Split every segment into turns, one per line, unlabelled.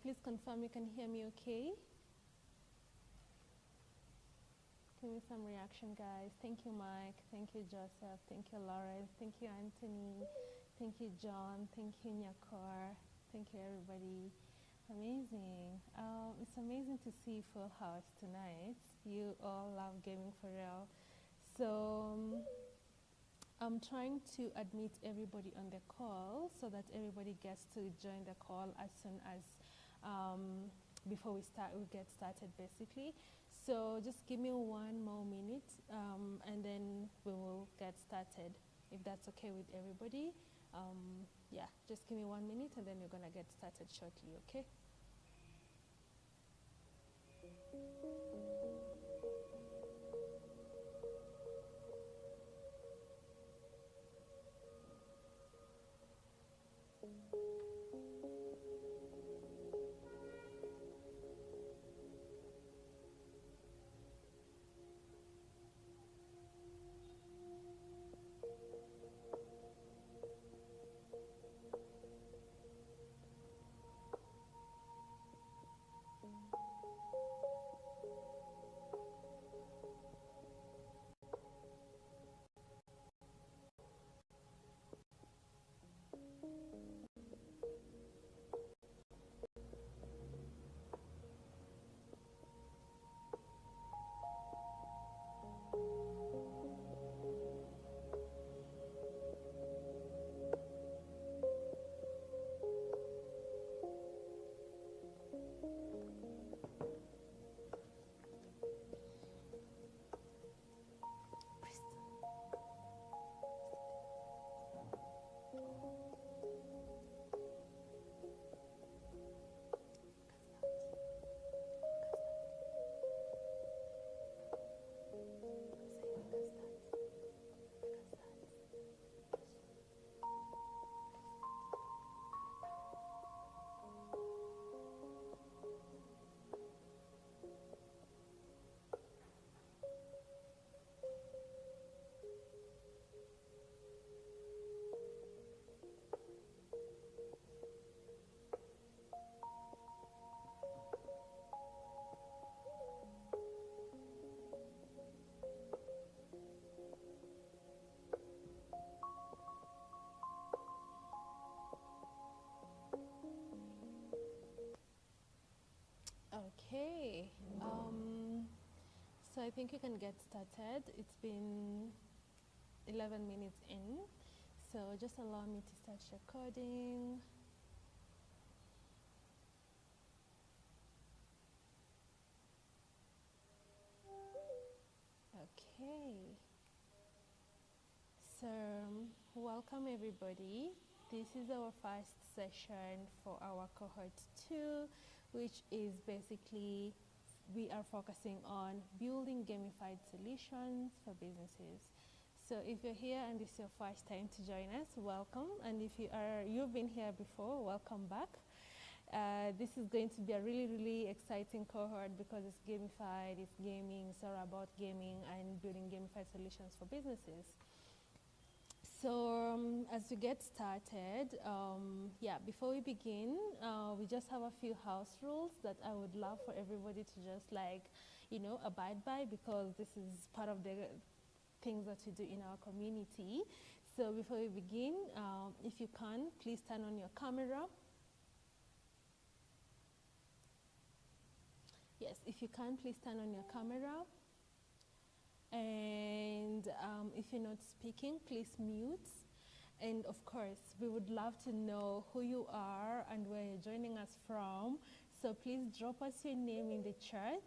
Please confirm you can hear me okay. Give me some reaction, guys. Thank you, Mike. Thank you, Joseph. Thank you, Lawrence. Thank you, Anthony. Thank you, John. Thank you, Nyakor. Thank you, everybody. Amazing. It's amazing to see Full House tonight. You all love gaming for real. So I'm trying to admit everybody on the call so that everybody gets to join the call as soon as before we get started, basically. So just give me 1 more minute and then we will get started, if that's okay with everybody. Yeah, just give me 1 minute and then we're gonna get started shortly, okay? Okay, so I think you can get started. It's been 11 minutes in, so just allow me to start recording. Okay, so welcome everybody. This is our first session for our cohort 2, which is basically we are focusing on building gamified solutions for businesses. So if you're here and this is your first time to join us, welcome. And if you've been here before, welcome back. This is going to be a really exciting cohort because it's gamified, it's gaming, it's all about gaming and building gamified solutions for businesses. So as we get started, yeah, before we begin, we just have a few house rules that I would love for everybody to just abide by, because this is part of the things that we do in our community. So before we begin, if you can, please turn on your camera. Yes, if you can, please turn on your camera. And if you're not speaking, please mute. And of course, we would love to know who you are and where you're joining us from. So please drop us your name in the chat.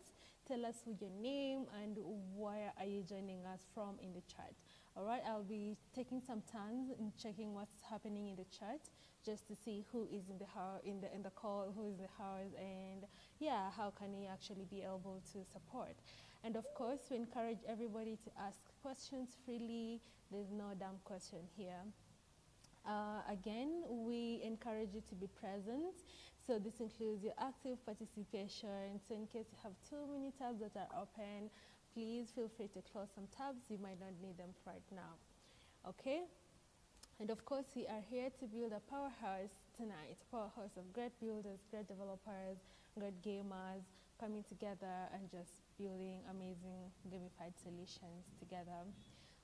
Tell us your name and where are you joining us from in the chat. All right, I'll be taking some turns in checking what's happening in the chat, just to see who is in the call, who is in the house, and yeah, how can we actually be able to support. And of course, we encourage everybody to ask questions freely. There's no dumb question here. Again, we encourage you to be present. So this includes your active participation. So in case you have too many tabs that are open, please feel free to close some tabs. You might not need them right now. Okay? And of course, we are here to build a powerhouse tonight. Powerhouse of great builders, great developers, great gamers coming together and just building amazing gamified solutions together.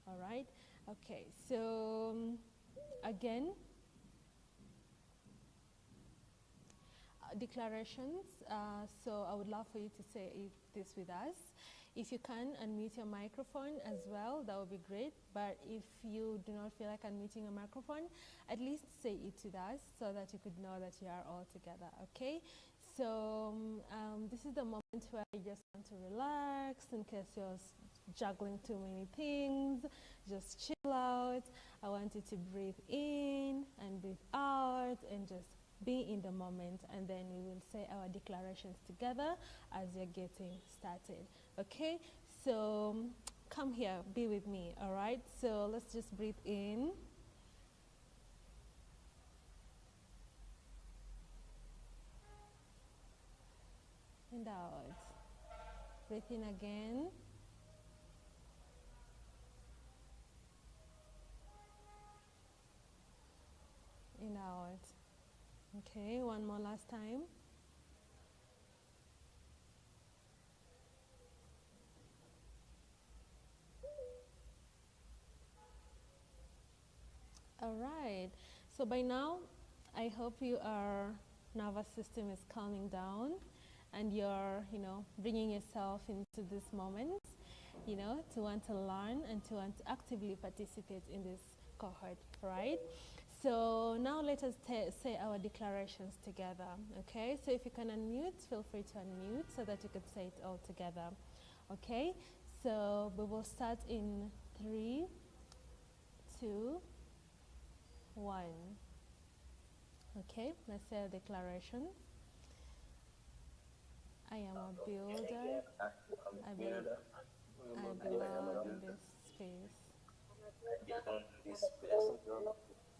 All right. Okay. So again, declarations. So I would love for you to say this with us. If you can, unmute your microphone as well, that would be great. But if you do not feel like unmuting your microphone, at least say it with us so that you could know that you are all together, okay? So this is the moment where you just want to relax in case you're juggling too many things. Just chill out. I want you to breathe in and breathe out and just be in the moment, and then we will say our declarations together as you're getting started. Okay, so come here, be with me. All right, so let's just breathe in and out. Breathe in again and out. Okay, one more last time. All right, so by now, I hope your nervous system is calming down and you're, bringing yourself into this moment, to want to learn and to want to actively participate in this cohort, right? So now let us say our declarations together, okay? So if you can unmute, feel free to unmute so that you can say it all together, okay? So we will start in 3, 2, 1. Okay, let's say a declaration. I am a builder. I belong in this space.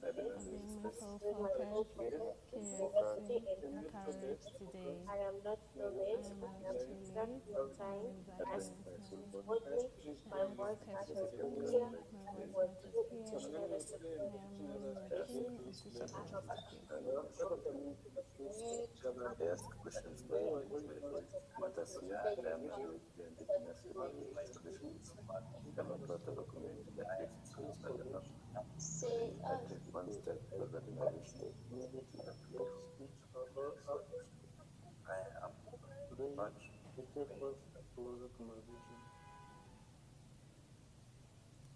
I bring myself focus, curiosity, and courage today.
I am not too late. I am exactly on time. As support me, my voice matters here. My voice matters here.
I am learning the king of this place.
Ask questions by
Say,
one step further in the I am much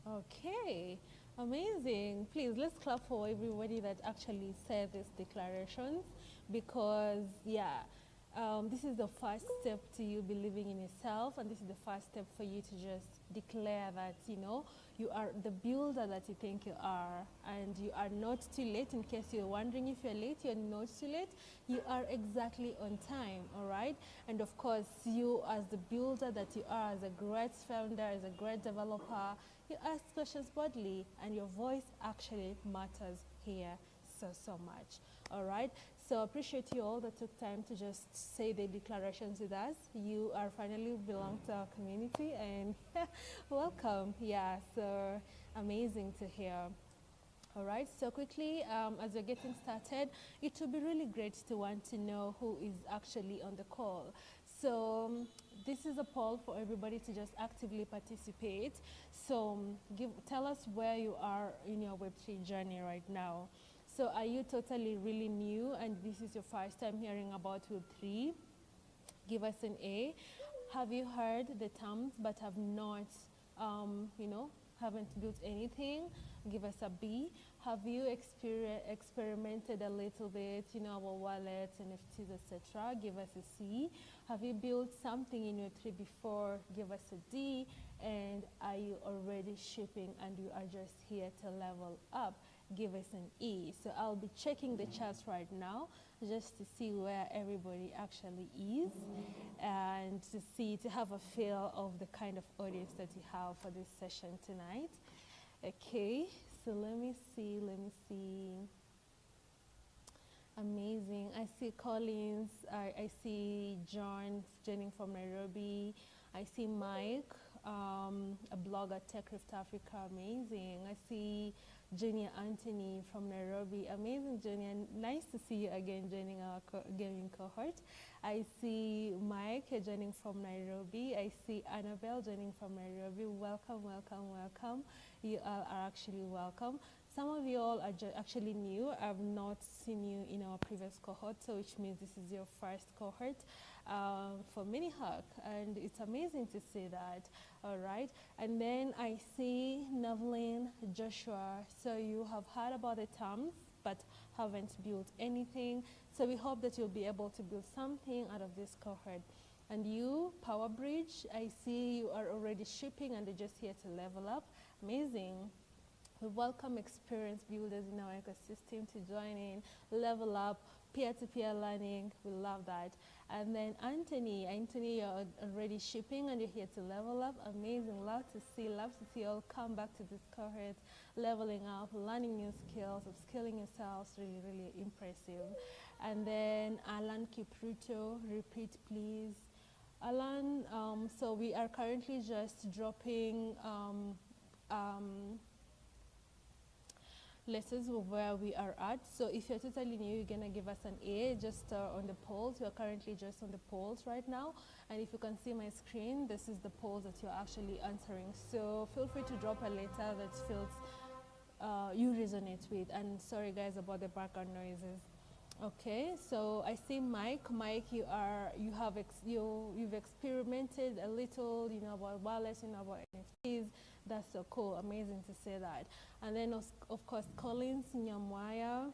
Okay, amazing. Please, let's clap for everybody that actually said these declarations because, this is the first step to you believing in yourself, and this is the first step for you to just declare that, you are the builder that you think you are, and you are not too late. In case you're wondering if you're late, you're not too late. You are exactly on time, all right? And of course, you as the builder that you are, as a great founder, as a great developer, you ask questions boldly, and your voice actually matters here so much, all right? So appreciate you all that took time to just say the declarations with us. You are finally belong to our community, and welcome. Yeah, so amazing to hear. All right, so quickly, as we're getting started, it would be really great to want to know who is actually on the call. So this is a poll for everybody to just actively participate. So tell us where you are in your Web3 journey right now. So are you totally really new and this is your first time hearing about Web3? Give us an A. Have you heard the terms but have not, haven't built anything? Give us a B. Have you experimented a little bit, our wallets, NFTs, etc.? Give us a C. Have you built something in Web3 before? Give us a D. And are you already shipping and you are just here to level up? Give us an E. So I'll be checking the charts right now just to see where everybody actually is and to have a feel of the kind of audience that you have for this session tonight. Okay, so let me see. Amazing. I see Collins. I see John joining from Nairobi. I see Mike, a blogger, Tech Rift Africa. Amazing. I see Junior Anthony from Nairobi. Amazing, Junior. Nice to see you again joining our gaming cohort. I see Mike joining from Nairobi. I see Annabelle joining from Nairobi. Welcome, welcome, welcome. You all are actually welcome. Some of you all are actually new. I've not seen you in our previous cohort, so which means this is your first cohort for Mini Hack, and it's amazing to see that. All right, and then I see Nevlin, Joshua. So you have heard about the terms, but haven't built anything. So we hope that you'll be able to build something out of this cohort. And you, Power Bridge, I see you are already shipping and you're just here to level up. Amazing. We welcome experienced builders in our ecosystem to join in, level up, peer-to-peer learning. We love that. And then Anthony, you're already shipping and you're here to level up. Amazing. Love to see you all come back to this cohort, leveling up, learning new skills, upskilling yourselves. Really, really impressive. And then Alan Kipruto, repeat please. Alan, so we are currently just dropping letters of where we are at. So if you're totally new, you're gonna give us an A just on the polls. We're currently just on the polls right now. And if you can see my screen, this is the polls that you're actually answering. So feel free to drop a letter that feels you resonate with. And sorry guys about the background noises. Okay, so I see Mike. Mike, you've experimented a little, you know, about wallets, you know, about NFTs. That's so cool, amazing to say that. And then of course, Collins Nyamwaya.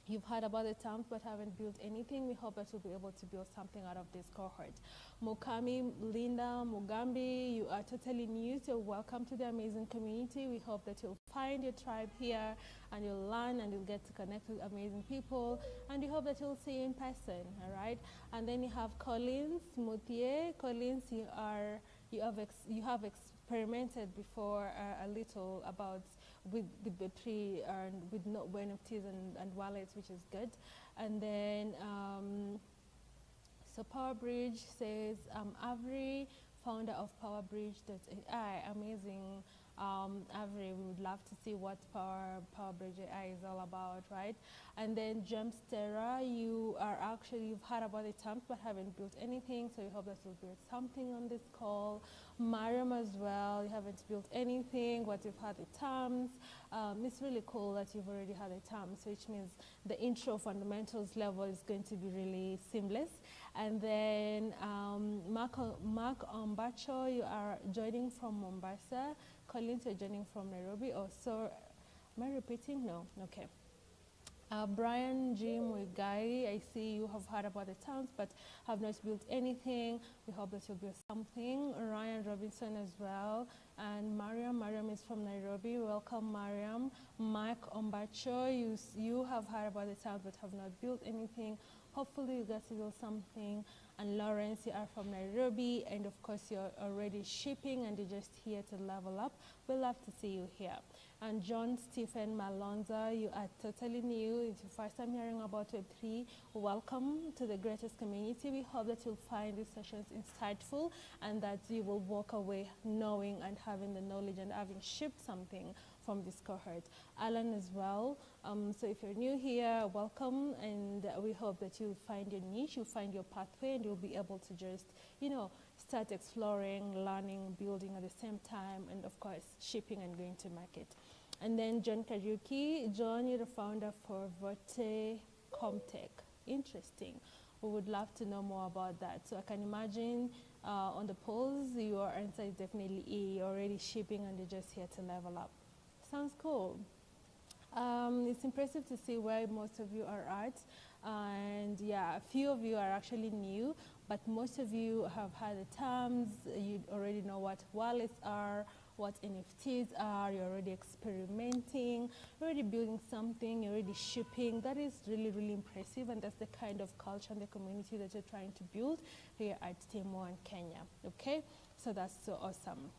You've heard about the terms but haven't built anything. We hope that you'll be able to build something out of this cohort. Mukami, Linda, Mugambi, you are totally new, so welcome to the amazing community. We hope that you'll find your tribe here and you'll learn and you'll get to connect with amazing people, and we hope that you'll see you in person, all right? And then you have Collins Moutier. Collins, you have experimented before a little about with the B3 and with no NFTs and wallets, which is good. And then so PowerBridge says Avery, founder of PowerBridge.ai. Amazing. Avery, we would love to see what PowerBridge AI is all about, right? And then Gemstera, you've heard about the terms but haven't built anything, so we hope that you'll build something on this call. Mariam as well, you haven't built anything, but you've had the terms. It's really cool that you've already had the terms, which means the intro fundamentals level is going to be really seamless. And then Mark Ombacho, you are joining from Mombasa. Collins, you're joining from Nairobi. Oh, so am I repeating? No, okay. Brian Jim Wigai, I see you have heard about the terms but have not built anything. We hope that you'll build something. Ryan Robinson as well. And Mariam is from Nairobi. Welcome, Mariam. Mike Ombacho, you have heard about the terms but have not built anything. Hopefully you guys will build something. And Lawrence, you are from Nairobi, and of course you're already shipping and you're just here to level up. We'd love to see you here. And John Stephen Malonza, you are totally new. It's your first time hearing about Web3. Welcome to the greatest community. We hope that you'll find these sessions insightful and that you will walk away knowing and having the knowledge and having shipped something from this cohort. Alan as well. So if you're new here, welcome, and we hope that you'll find your niche, you'll find your pathway, and you'll be able to just, you know, start exploring, learning, building at the same time, and of course, shipping and going to market. And then John Kariuki. John, you're the founder for Vote Comtech. Interesting. We would love to know more about that. So I can imagine on the polls, your answer is definitely E. You're already shipping and you're just here to level up. Sounds cool. It's impressive to see where most of you are at. And yeah, a few of you are actually new, but most of you have had the terms. You already know what wallets are, what NFTs are, you're already experimenting, you're already building something, you're already shipping. That is really, really impressive, and that's the kind of culture and the community that you're trying to build here at Team1 Kenya, okay? So that's so awesome.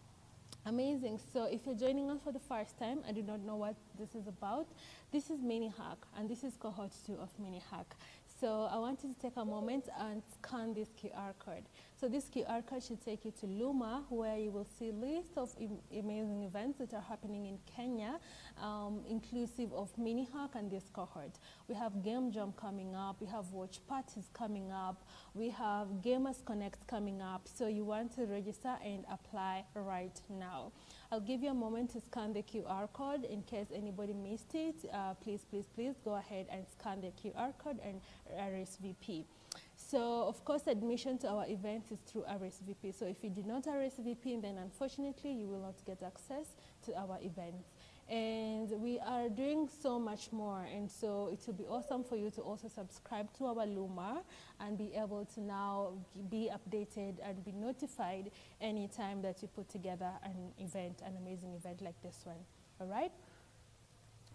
Amazing. So if you're joining us for the first time, I do not know what this is about. This is Mini Hack, and this is cohort 2 of Mini Hack. So I want you to take a moment and scan this QR code. So this QR code should take you to Luma, where you will see list of amazing events that are happening in Kenya, inclusive of Mini Hack and this cohort. We have Game Jam coming up, we have watch parties coming up, we have Gamers Connect coming up. So you want to register and apply right now. I'll give you a moment to scan the QR code in case anybody missed it. Please go ahead and scan the QR code and RSVP. So of course, admission to our events is through RSVP. So if you do not RSVP, then unfortunately you will not get access to our events. And we are doing so much more, and so it will be awesome for you to also subscribe to our Luma and be able to now be updated and be notified anytime that you put together an event, an amazing event like this one. All right?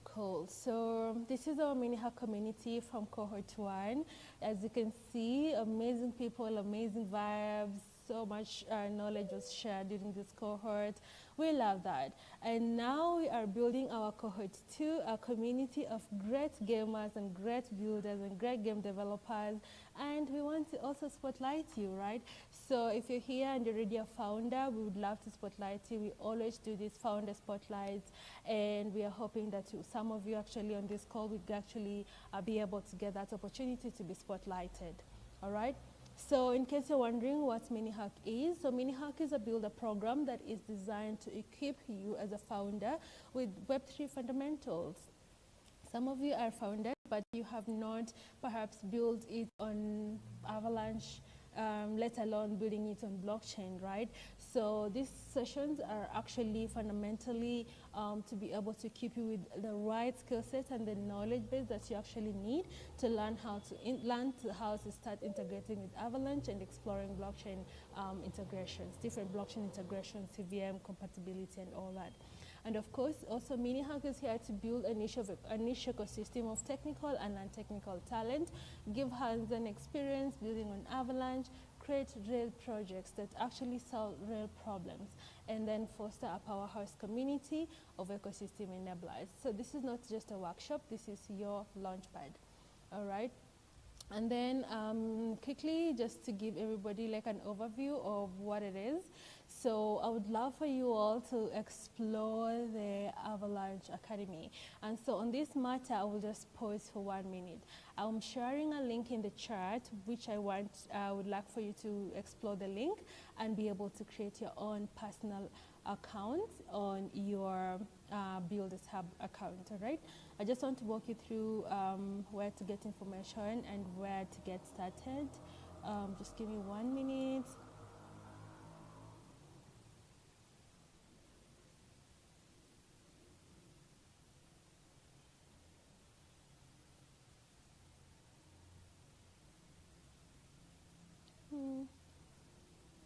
Cool. So this is our Mini Hack community from cohort 1. As you can see, amazing people, amazing vibes, so much knowledge was shared during this cohort. We love that. And now we are building our cohort 2, a community of great gamers and great builders and great game developers. And we want to also spotlight you, right? So if you're here and you're already a founder, we would love to spotlight you. We always do these founder spotlights, and we are hoping that some of you actually on this call would actually be able to get that opportunity to be spotlighted. All right? So in case you're wondering what Mini Hack is, so Mini Hack is a builder program that is designed to equip you as a founder with Web3 fundamentals. Some of you are founders, but you have not perhaps built it on Avalanche, let alone building it on blockchain, right? So these sessions are actually fundamentally to be able to keep you with the right skill set and the knowledge base that you actually need to learn how to start integrating with Avalanche and exploring blockchain integrations, different blockchain integrations, CVM compatibility, and all that. And of course, also Mini Hack is here to build a niche ecosystem of technical and non-technical talent, give hands-on experience building on Avalanche, create real projects that actually solve real problems, and then foster a powerhouse community of ecosystem enablers. So this is not just a workshop, this is your launchpad, all right? And then quickly, just to give everybody like an overview of what it is. So I would love for you all to explore the Avalanche Academy. And so on this matter, I will just pause for 1 minute. I'm sharing a link in the chat, which I would like for you to explore the link and be able to create your own personal account on your Builders Hub account, all right? I just want to walk you through where to get information and where to get started. Just give me 1 minute.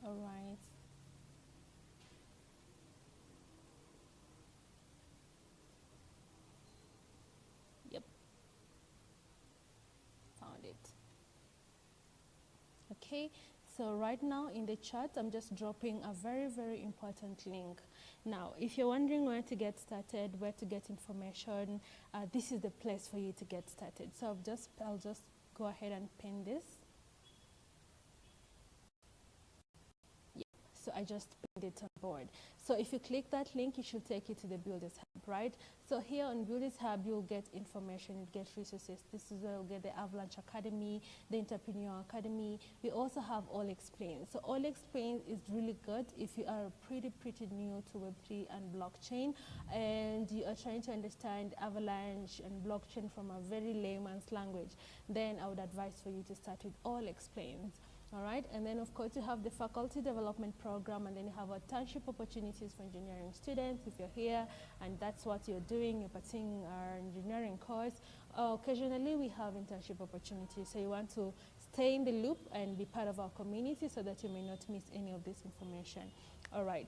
All right. Yep. Found it. Okay. So right now in the chat, I'm just dropping a very, very important link. Now, if you're wondering where to get started, where to get information, this is the place for you to get started. So I'll just go ahead and pin this. So I just put it on board. So if you click that link, it should take you to the Builders Hub, right? So here on Builders Hub, you'll get information, you'll get resources. This is where you'll get the Avalanche Academy, the Entrepreneur Academy. We also have All Explained. So All Explained is really good if you are pretty new to Web3 and blockchain, and you are trying to understand Avalanche and blockchain from a very layman's language. Then I would advise for you to start with All Explained. All right, and then of course you have the faculty development program, and then you have internship opportunities for engineering students if you're here and that's what you're doing, you're pursuing our engineering course. Occasionally we have internship opportunities, so you want to stay in the loop and be part of our community so that you may not miss any of this information. All right,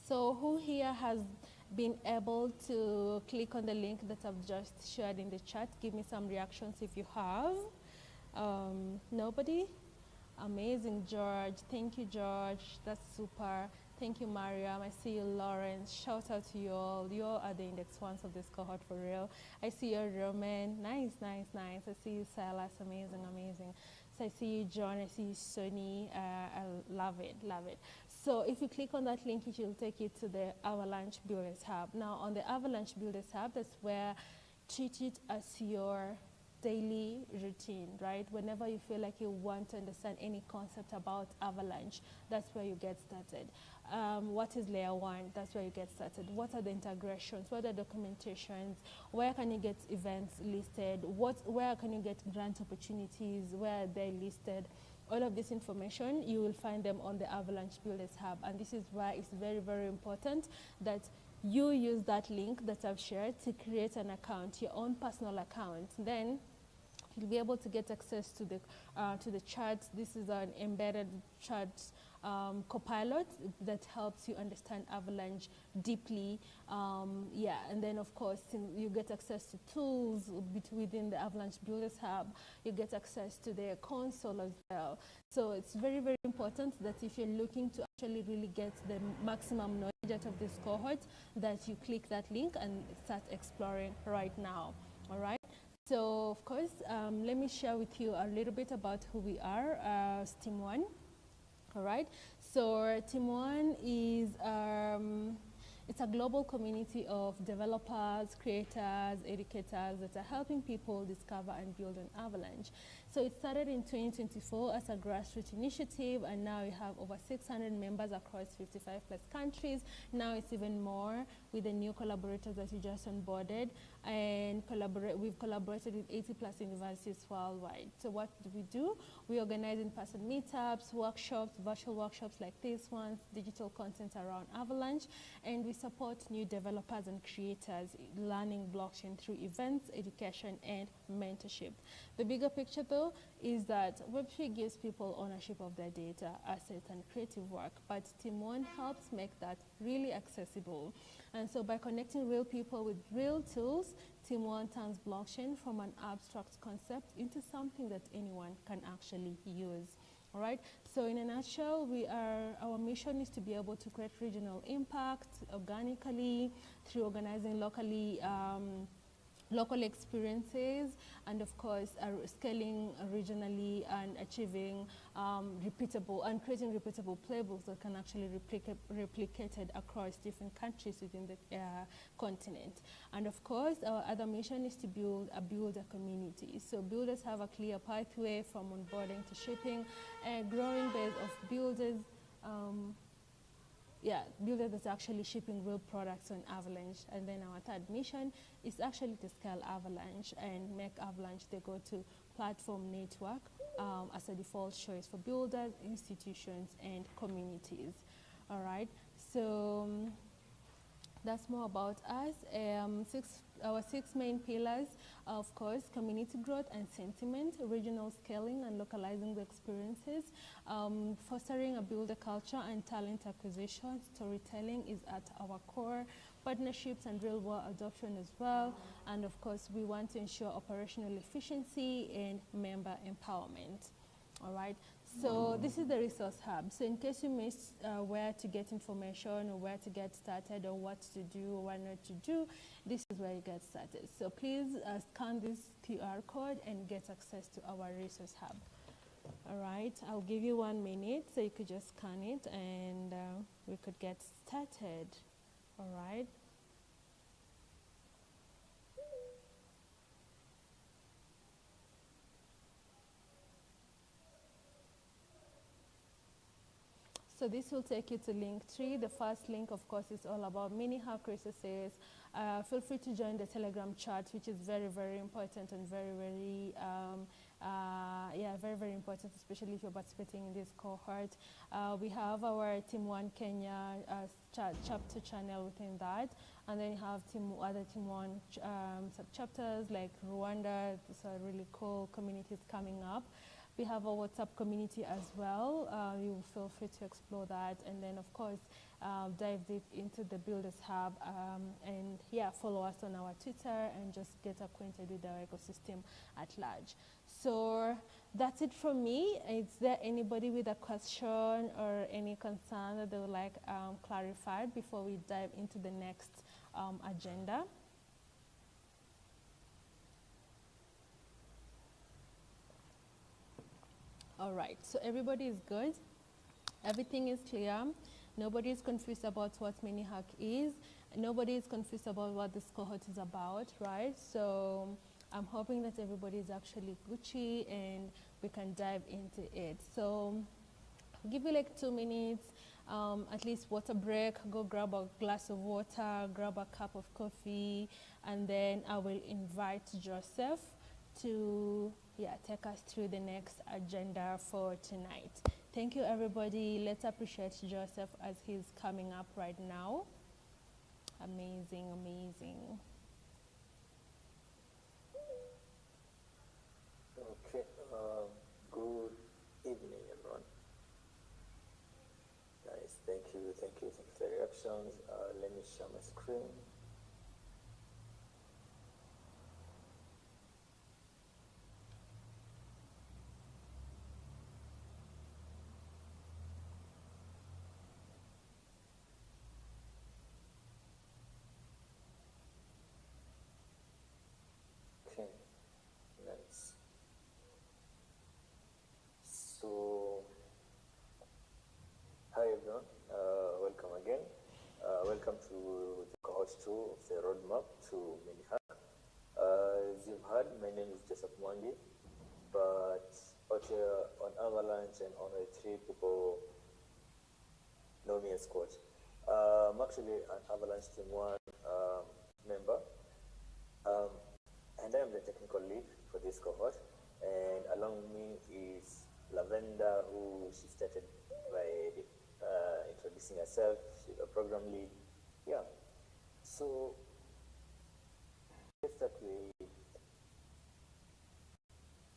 so who here has been able to click on the link that I've just shared in the chat? Give me some reactions if you have. Nobody? Amazing, George. Thank you, George. That's super. Thank you, Mariam. I see you, Lawrence. Shout out to you all. You all are the index ones of this cohort for real. I see you, Roman. Nice, nice, nice. I see you, Silas. Amazing, amazing. So I see you, John. I see you, Sonny. I love it, love it. So if you click on that link, it will take you to the Avalanche Builders Hub. Now, on the Avalanche Builders Hub, that's where treat it as your daily routine, right? Whenever you feel like you want to understand any concept about Avalanche, that's where you get started. What is layer one? That's where you get started. What are the integrations? What are the documentations? Where can you get events listed? Where can you get grant opportunities? Where are they listed? All of this information, you will find them on the Avalanche Builders Hub. And this is why it's very, very important that you use that link that I've shared to create an account, your own personal account. Then you'll be able to get access to the charts. This is an embedded charts copilot that helps you understand Avalanche deeply. Yeah, and then of course you get access to tools within the Avalanche Builders Hub. You get access to their console as well. So it's very, very important that if you're looking to actually really get the maximum knowledge out of this cohort, that you click that link and start exploring right now. All right. So of course, let me share with you a little bit about who we are as Team1. All right, so Team1 is it's a global community of developers, creators, educators that are helping people discover and build an Avalanche. So it started in 2024 as a grassroots initiative, and now we have over 600 members across 55 plus countries. Now it's even more with the new collaborators that we just onboarded, and we've collaborated with 80 plus universities worldwide. So what do? We organize in-person meetups, workshops, virtual workshops like these ones, digital content around Avalanche, and we support new developers and creators learning blockchain through events, education, and mentorship. The bigger picture though is that Web3 gives people ownership of their data, assets, and creative work, but Team1 helps make that really accessible. And so by connecting real people with real tools, Team1 turns blockchain from an abstract concept into something that anyone can actually use. All right, so in a nutshell, our mission is to be able to create regional impact organically through organizing local experiences, and of course scaling regionally and achieving creating repeatable playbooks that can actually replicated across different countries within the continent. And of course our other mission is to build a community. So builders have a clear pathway from onboarding to shipping, a growing base of builders builders that's actually shipping real products on Avalanche. And then our third mission is actually to scale Avalanche and make Avalanche the go-to platform network as a default choice for builders, institutions, and communities. All right, so that's more about us. Our six main pillars are, of course, community growth and sentiment, regional scaling and localizing the experiences, fostering a builder culture and talent acquisition. Storytelling is at our core, partnerships and real-world adoption as well. And of course, we want to ensure operational efficiency and member empowerment. All right. So this is the resource hub. So in case you missed where to get information or where to get started or what to do or what not to do, this is where you get started. So please scan this QR code and get access to our resource hub. All right, I'll give you 1 minute so you could just scan it and we could get started. All right. So this will take you to link 3. The first link, of course, is all about mini hack resources. Feel free to join the Telegram chat, which is very, very important and very, very, very, very important, especially if you're participating in this cohort. We have our Team1 Kenya chapter channel within that, and then you have other Team1 sub-chapters like Rwanda. These are really cool communities coming up. We have a WhatsApp community as well. You feel free to explore that, and then of course dive deep into the Builders Hub, and yeah, follow us on our Twitter and just get acquainted with our ecosystem at large. So that's it from me. Is there anybody with a question or any concern that they would like clarified before we dive into the next agenda? All right, so everybody is good. Everything is clear. Nobody is confused about what Mini Hack is. Nobody is confused about what this cohort is about, right? So I'm hoping that everybody is actually Gucci and we can dive into it. So I'll give you like 2 minutes, at least water break, go grab a glass of water, grab a cup of coffee, and then I will invite Joseph to take us through the next agenda for tonight. Thank you, everybody. Let's appreciate Joseph as he's coming up right now. Amazing, amazing.
Okay, good evening, everyone. Nice, thank you for the reactions. Let me share my screen. Okay, nice. So, hi everyone, welcome again. Welcome to the cohort 2 of the roadmap to Mini Hack. As you've heard, my name is Joseph Mwangi, but out here on Avalanche and on A3, people know me as Coach. I'm actually an Avalanche Team 1 member, and I'm the technical lead for this cohort. And along with me is Lavenda, who she started by introducing herself. She's a program lead. Yeah. So let's start with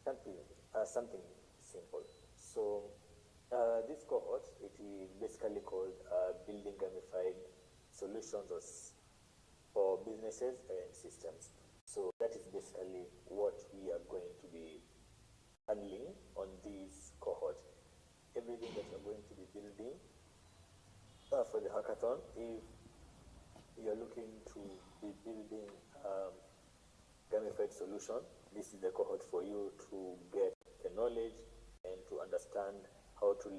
something simple. So this cohort, it is basically called Building Gamified Solutions for Businesses and Systems. So that is basically what we are going to be handling on this cohort. Everything that we're going to be building for the hackathon, if you're looking to be building gamified solution, this is the cohort for you to get the knowledge and to understand how to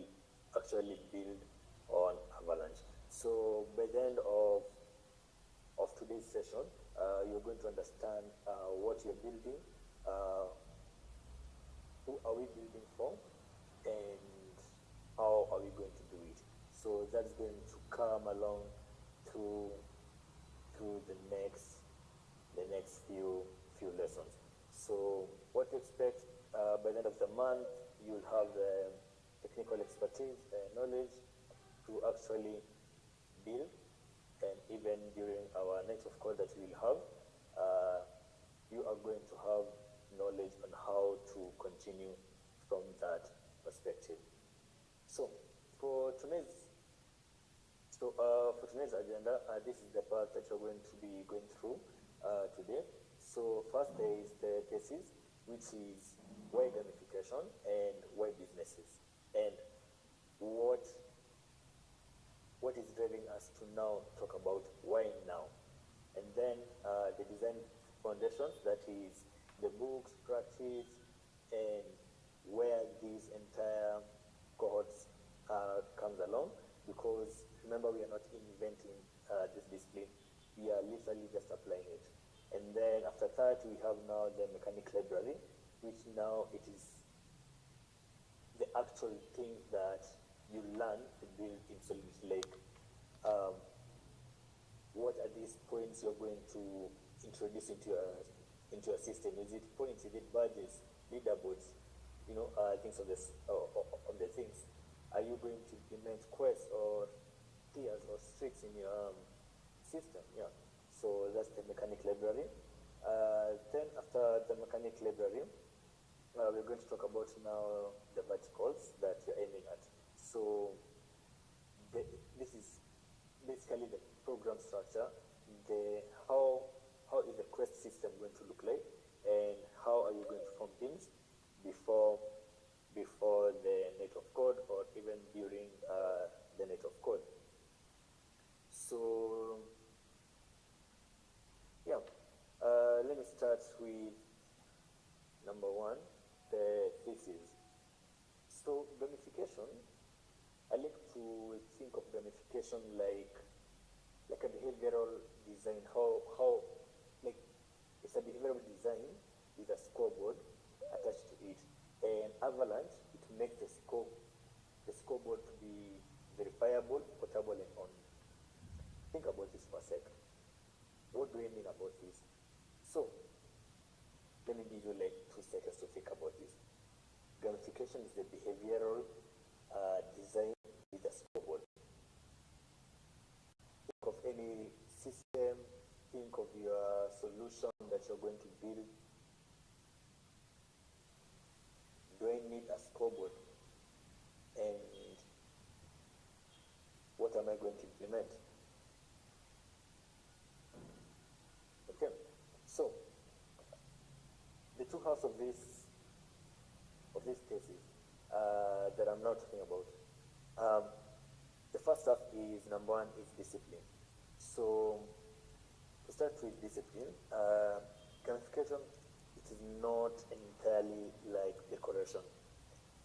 actually build on Avalanche. So by the end of today's session, you're going to understand what you're building, who are we building for, and how are we going to do it. So that's going to come along through the next few lessons. So what to expect by the end of the month, you'll have the technical expertise and knowledge to actually build, and even during our night of code that we'll have, you are going to have knowledge on how to continue from that perspective. So for today's agenda, this is the part that you're going to be going through today. So first there is the thesis, which is why gamification and why businesses, and what is driving us to now talk about why now. And then the design foundations, that is the books, practice, and where these entire cohorts comes along, because remember, we are not inventing this discipline, we are literally just applying it. And then after that, we have now the mechanic library, which now it is the actual things that you learn to build in Solidity Lake. What are these points you're going to introduce into your system? Is it points? Is it badges, leaderboards? Things of this of the things. Are you going to implement quests or tiers or streaks in your system? Yeah. So that's the mechanic library. Then after the mechanic library, we're going to talk about now the verticals that you're aiming at. So this is basically the program structure, how is the quest system going to look like, and how are you going to form teams before the net of code, or even during the net of code. So yeah, let me start with number one, the thesis. So gamification, I like to think of gamification like a behavioral design. How like it's a behavioral design with a scoreboard attached to it. And Avalanche, it makes the scoreboard to be verifiable, portable, and on. Think about this for a sec. What do I mean about this? So let me give you like 2 seconds to think about this. Gamification is the behavioral design with a scoreboard. Think of any system, think of your solution that you're going to build. Do I need a scoreboard? And what am I going to implement? Okay, so the two halves of this thesis that I'm now talking about. The first half is, number one, is discipline. So to start with discipline, gamification, it is not entirely like decoration.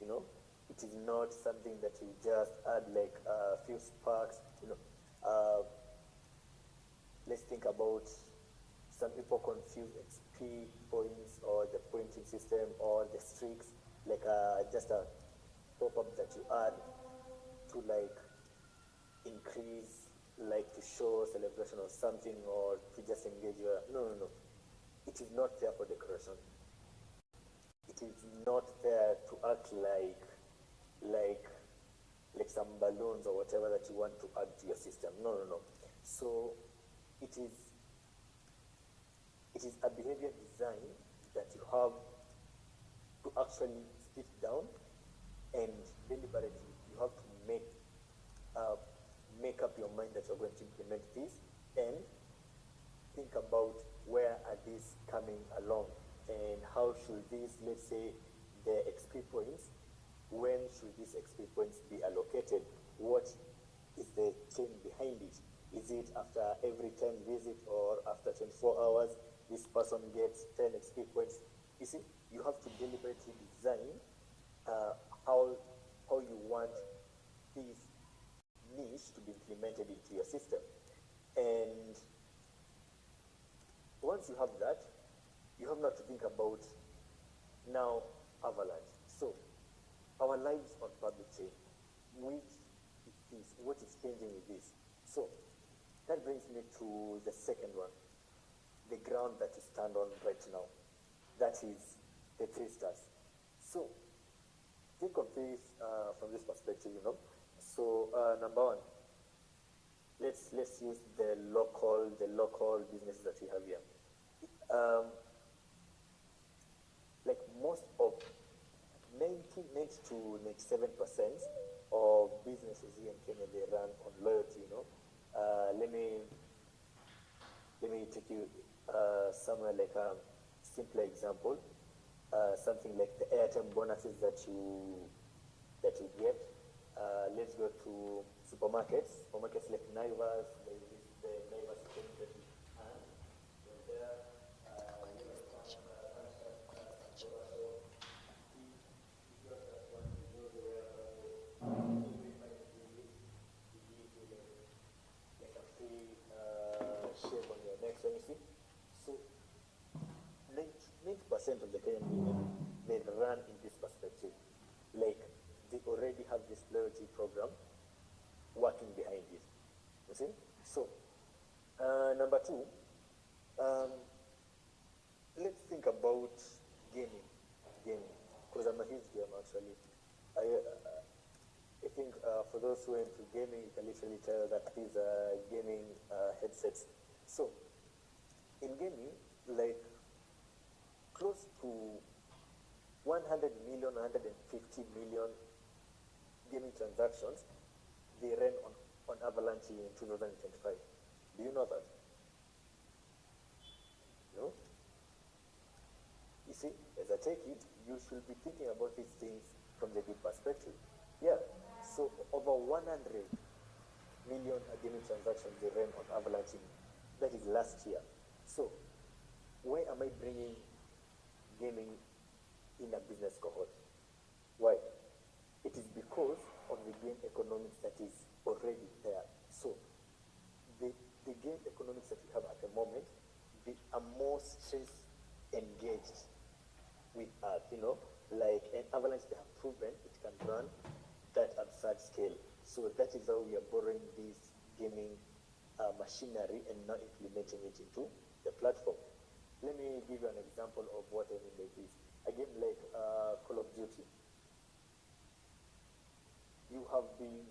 You know, it is not something that you just add like a few sparks. You know, let's think about, some people confuse XP points or the pointing system or the streaks like just a pop-up that you add to like increase, like to show celebration or something, or to just engage your, no. It is not there for decoration. It is not there to act like some balloons or whatever that you want to add to your system. No. So it is a behavior design that you have to actually sit down and deliberately you have to make up your mind that you're going to implement this, and think about where are these coming along, and how should these, let's say, the XP points, when should these XP points be allocated? What is the chain behind it? Is it after every 10 visit, or after 24 hours, this person gets 10 XP points? You see, you have to deliberately design how you want this niche to be implemented into your system. And once you have that, you have now to think about now Avalanche. So our lives on public chain, which is this? What is changing with this? So that brings me to the second one, the ground that you stand on right now. That is the 3 stars. So think of this from this perspective, you know. So number one, let's use the local businesses that we have here. Like most of 90 to 97% of businesses here in Kenya, they run on loyalty, you know. Let me take you somewhere like a simpler example. Something like the airtime bonuses that you get. Let's go to supermarkets like Naivas. There is the Naivas thing that you earn. There, shave on your neck, so you see. So 90% of the Kenyan women, they run in this perspective. Like they already have this loyalty program working behind it. You see? So number 2, let's think about gaming, because I'm a huge gamer actually. I think for those who are into gaming, you can literally tell that these are gaming headsets. So in gaming, like close to 100 million, 150 million gaming transactions they ran on Avalanche in 2025. Do you know that? No? You see, as I take it, you should be thinking about these things from the big perspective. Yeah, so over 100 million gaming transactions they ran on Avalanche, that is last year. So, why am I bringing gaming in a business cohort? Why? It is because of the game economics that is already there. So, the game economics that we have at the moment, they are more stress engaged with us, like an Avalanche, they have proven it can run that absurd scale. So that is how we are borrowing this gaming machinery and now implementing it into the platform. Let me give you an example of what I mean by this. A game like Call of Duty. You have been,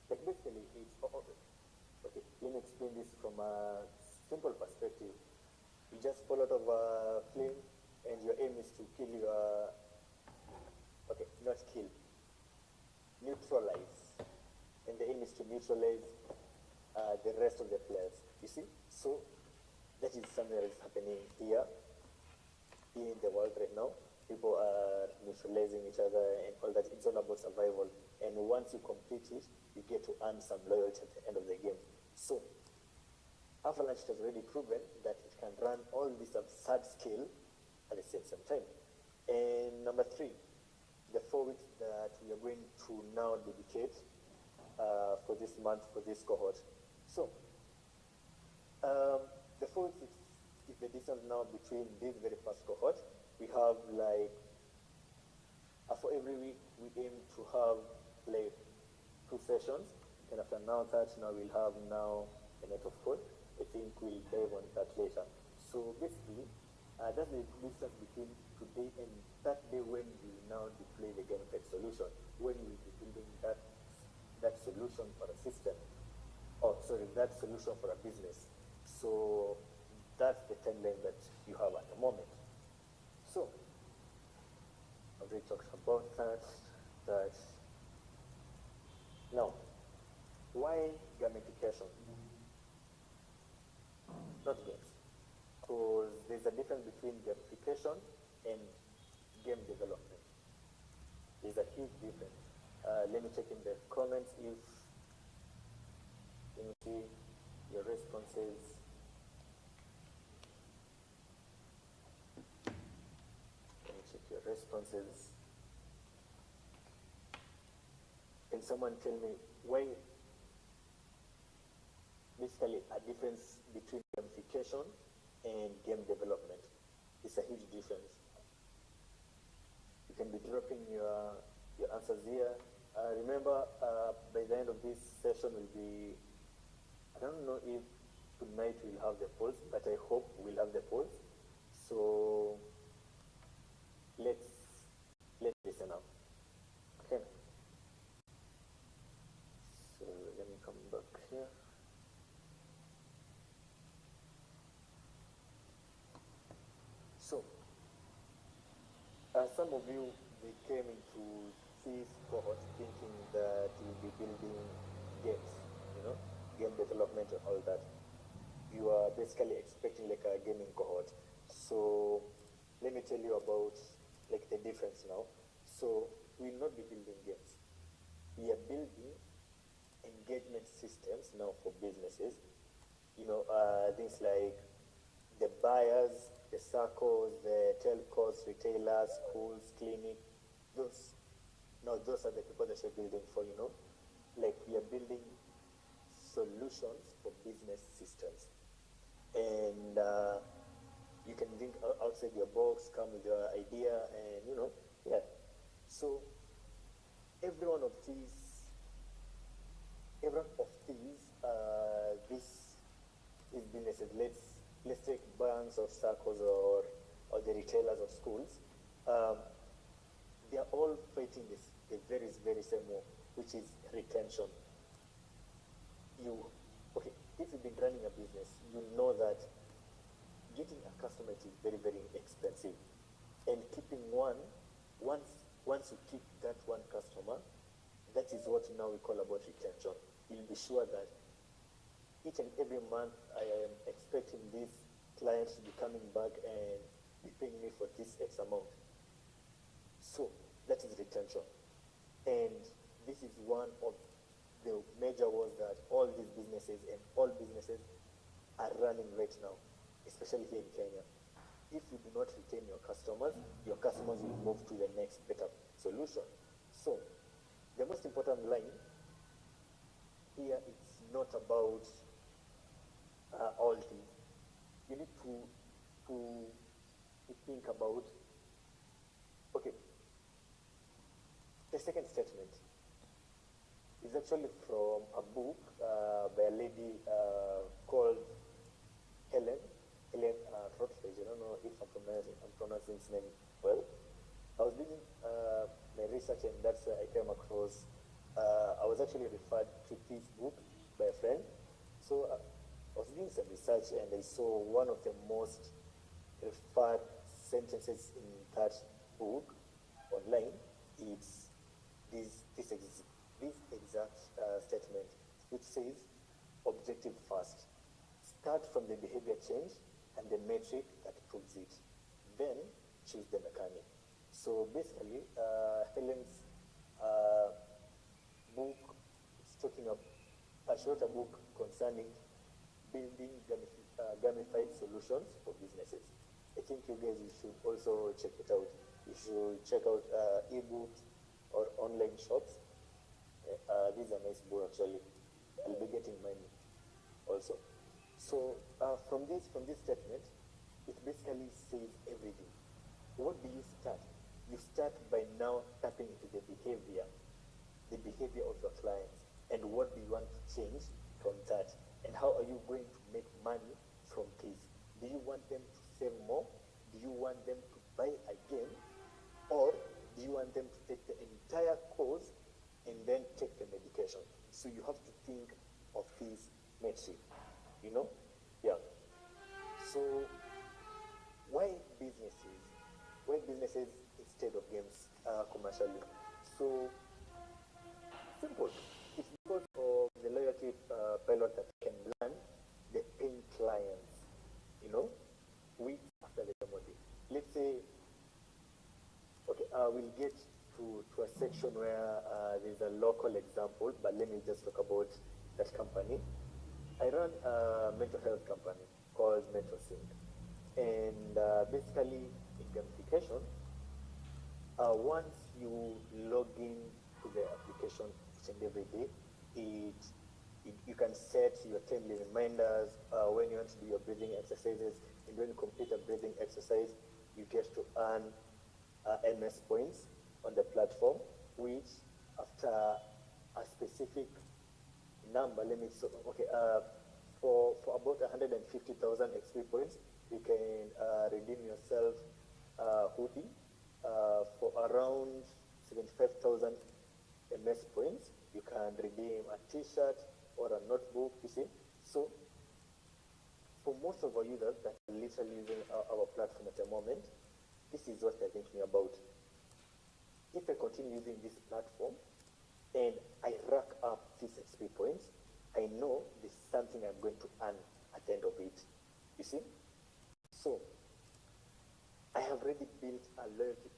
like basically it's, okay, let me explain this from a simple perspective. You just fall out of a plane and your aim is to kill your, okay, not kill, neutralize. And the aim is to neutralize the rest of the players. You see? So that is something that is happening here in the world right now. People are neutralizing each other and all that. It's all about survival. And once you complete it, you get to earn some loyalty at the end of the game. So Avalanche has already proven that it can run all this absurd scale at the same time. And number 3, the 4 weeks that we are going to now dedicate for this month, for this cohort. So, the 4 weeks is the distance now between this very first cohort. We have like, for every week, we aim to have like 2 sessions. And after now that, now we'll have now a night of code. I think we'll dive on that later. So basically, that's the distance between today and that day when we now deploy the Gamified solution, when we'll be building that solution for a system, that solution for a business. So that's the timeline that you have at the moment. So I've already talked about that. Now, why gamification? Not games. Because there's a difference between gamification and game development. There's a huge difference. Let me check in the comments if you see your responses. Let me check your responses. Can someone tell me why? Basically, a difference between gamification and game development. It's a huge difference. You can be dropping your answers here. Remember, by the end of this session will be, I don't know if tonight we'll have the polls, but I hope we'll have the polls. So let's listen now. Okay. So let me come back here. So, some of you, they came into this cohort thinking that you'll be building games, game development and all that. You are basically expecting like a gaming cohort. So, let me tell you about like the difference now. So, we'll not be building games. We are building engagement systems now for businesses. Things like the buyers, the circles, the telcos, retailers, schools, clinic, those are the people that you're building for, Like we are building solutions for business systems. And you can think outside your box, come with your idea, and yeah. So every one of these, these businesses, let's take banks or circles or the retailers or schools, they are all fighting the very, very same war, which is retention. If you've been running a business, you know that getting a customer is very, very expensive. And keeping once you keep that one customer, that is what now we call about retention. You'll be sure that each and every month I am expecting this client to be coming back and be paying me for this X amount. So that is retention. And this is one of the major ones that all these businesses and all businesses are running right now, especially here in Kenya. If you do not retain your customers will move to the next better solution. So the most important line here, it's not about all these. You need to think about, okay, the second statement is actually from a book by a lady called Helen Rutledge. I don't know if I'm pronouncing his name well. I was doing my research, and that's where I came across. I was actually referred to this book by a friend. So I was doing some research, and I saw one of the most referred sentences in that book online. It's this exact statement, which says, objective first. Start from the behavior change and the metric that proves it. Then choose the mechanic. So basically, Helen's book is talking about, she wrote a book concerning building gamified solutions for businesses. I think you guys should also check it out. You should check out ebooks or online shops. These are nice books actually. I'll be getting mine also. So from this statement, it basically says everything. What do you start? You start by now tapping into the behavior of your clients, and what do you want to change from that, and how are you going to make money from this? Do you want them to save more? Do you want them to buy again? Or do you want them to take the entire course and then take the medication? So you have to think of this metric, you know? Yeah. So why businesses? Why businesses instead of games commercially? So simple. It's because of the loyalty pilot that can learn the paying clients, you know, weeks after the demo day. Let's say, okay, we'll get to a section where there's a local example, but let me just talk about that company. I run a mental health company called MentorSync, and basically in gamification, once you log in to the application each and every day, you can set your timely reminders when you want to do your breathing exercises, and when you complete a breathing exercise, you get to earn MS points on the platform, which after a specific number, for about 150,000 XP points, you can redeem yourself hoodie for around 75,000 MS points. You can redeem a t-shirt or a notebook, you see. So for most of our users that are literally using our platform at the moment, this is what they're thinking about. If I continue using this platform and I rack up these XP points, I know this is something I'm going to earn at the end of it. You see? So I have already built a loyalty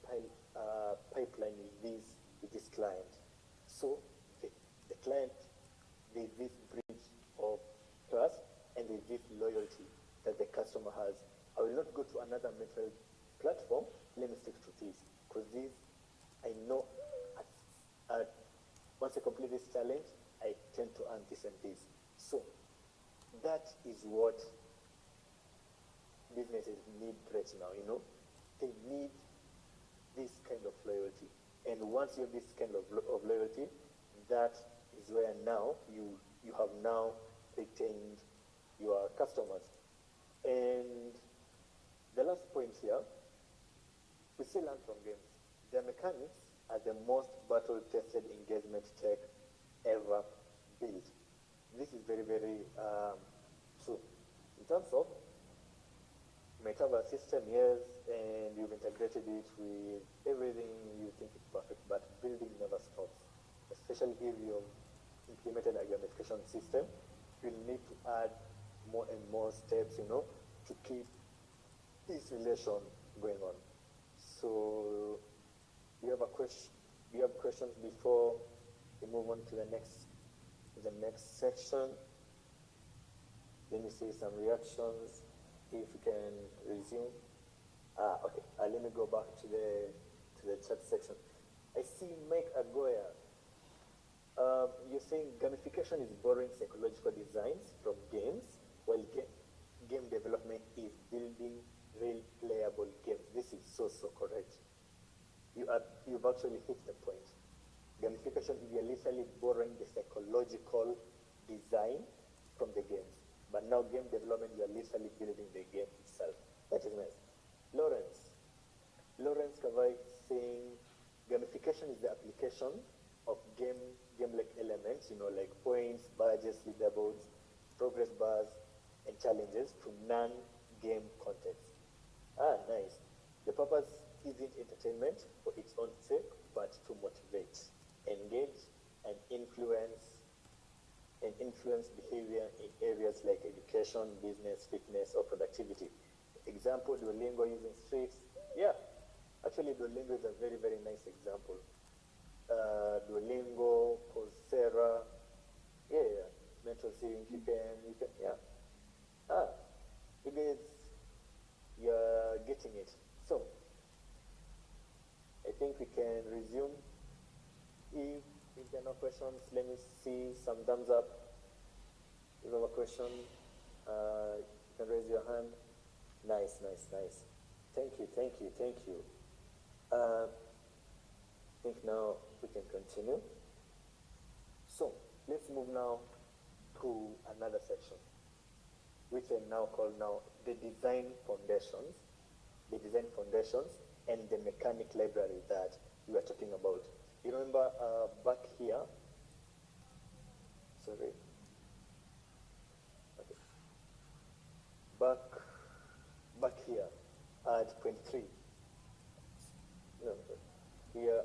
pipeline with this client. So the client, there's this bridge of trust and there's this loyalty that the customer has. I will not go to another mental platform. Let me stick to this, because this, I know once I complete this challenge, I tend to earn this and this. So that is what businesses need right now, you know. They need this kind of loyalty. And once you have this kind of loyalty, that is where now you have now retained your customers. And the last point here, we still learn from games. The mechanics are the most battle-tested engagement tech ever built. This is very, very true. In terms of might have a system, yes, and you've integrated it with everything you think is perfect, but building never stops. Especially if you've implemented a gamification system, you'll need to add more and more steps, to keep this relation going on. So, do you have a question? Do you have questions before we move on to the next section? Let me see some reactions. If you can resume. Okay. Let me go back to the chat section. I see Mike Agoya. You're saying gamification is borrowing psychological designs from games, while game development is building real playable games. This is so correct. You've actually hit the point. Gamification, you're literally borrowing the psychological design from the games. But now game development, you're literally building the game itself. That is nice. Lawrence Kavai saying gamification is the application of game-like elements, like points, badges, leaderboards, progress bars, and challenges to non-game context. Nice. The purpose isn't entertainment for its own sake, but to motivate, engage, and influence behavior in areas like education, business, fitness, or productivity. Example, Duolingo using streaks. Yeah, actually Duolingo is a very, very nice example. Duolingo, Coursera, MentorSync, you can, yeah. You guys, you're getting it. So, I think we can resume. If there are no questions, let me see some thumbs up. If you have a question, you can raise your hand. Nice. Thank you. I think now we can continue. So, let's move now to another section, which I now call the design foundations. The design foundations and the mechanic library that we were talking about. You remember back here, sorry, okay. Back here at point 3, here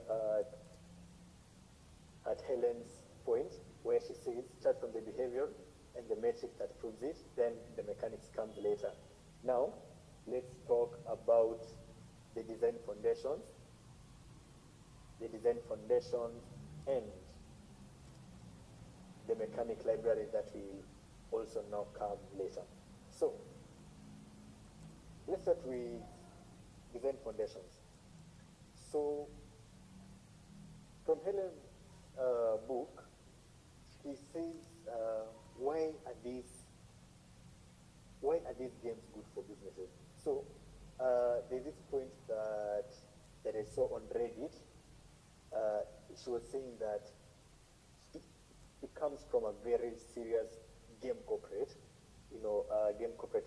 at Helen's point, where she says, start from the behavior and the metric that proves it, then the mechanics comes later. Now, let's talk about the design foundations. And the mechanic library that will also now come later. So, let's start with design foundations. So, from Helen's book, he says, why are these games good for businesses? So, there's this point that I saw on Reddit. She was saying that it comes from a very serious game corporate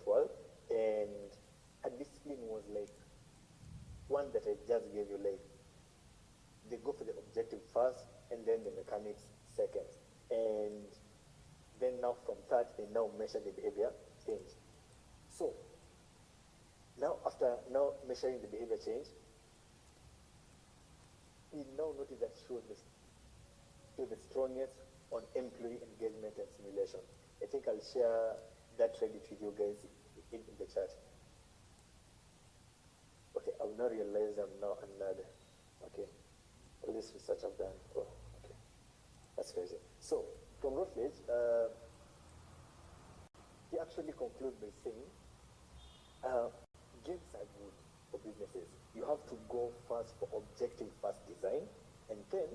world, and her discipline was like one that I just gave you, like they go for the objective first and then the mechanics second, and then now from that they now measure the behavior change. So now after measuring the behavior change, we now notice that she was the strongest on employee engagement and simulation. I think I'll share that Reddit with you guys in the chat. Okay, I've now realized I'm now another. Okay, all this research I've done. Oh, okay, that's crazy. So, from Routledge, he actually concludes by saying, games are good for businesses. You have to go first for objective first design, and then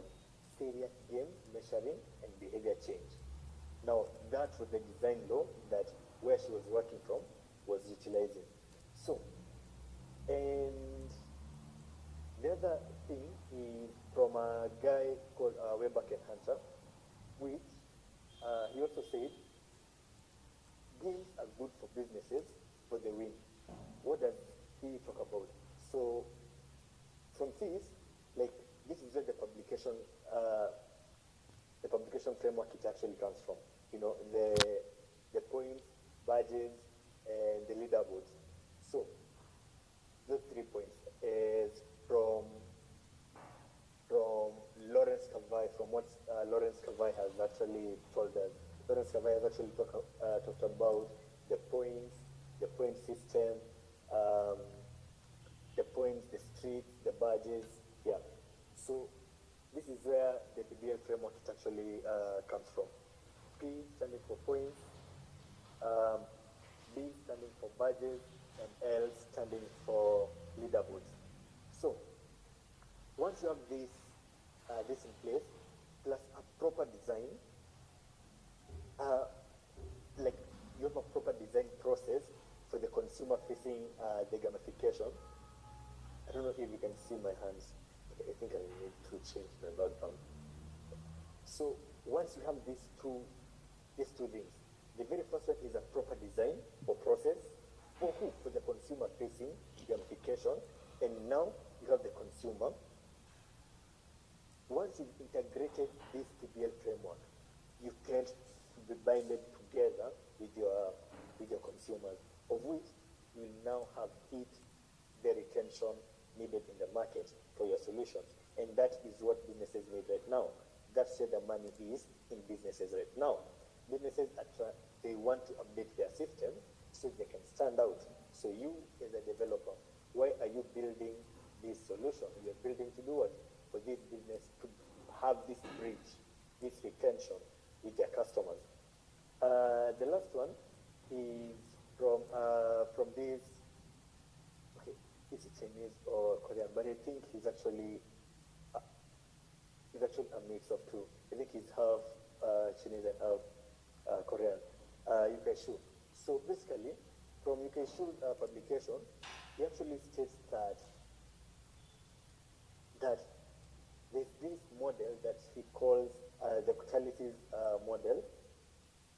serious game measuring and behavior change. Now, that was the design law that where she was working from was utilizing. So, and the other thing is from a guy called Weber and Hunter, which he also said, games are good for businesses for the win. What does he talk about? So, from this, like, this is where the publication framework it actually comes from. You know, the points, badges, and the leaderboards. So, those 3 points is from Lawrence Kavai, from what Lawrence Kavai has actually told us. Lawrence Kavai has actually talked about the points, the point system, the points, the streets, the badges. Yeah. So this is where the PBL framework actually comes from. P standing for points, B standing for badges, and L standing for leaderboards. So once you have this in place, plus a proper design, like you have a proper design process for the consumer facing the gamification. I don't know if you can see my hands. Okay, I think I need to change the background. So once you have these two things, the very first one is a proper design or process for who? For the consumer facing gamification. And now you have the consumer. Once you've integrated this PBL framework, you can be binded together with your consumers, of which you will now have hit the retention needed in the market for your solutions. And that is what businesses need right now. That's where the money is in businesses right now. Businesses they want to update their system so they can stand out. So you as a developer, why are you building this solution? You're building to do what? For this business to have this bridge, this retention with their customers. The last one is from this, okay, is it Chinese or Korean? But I think he's actually a mix of two. I think he's half Chinese and half Korean. UK Shu. So basically, from UK Shu publication, he actually states that there's this model that he calls the catalysis model.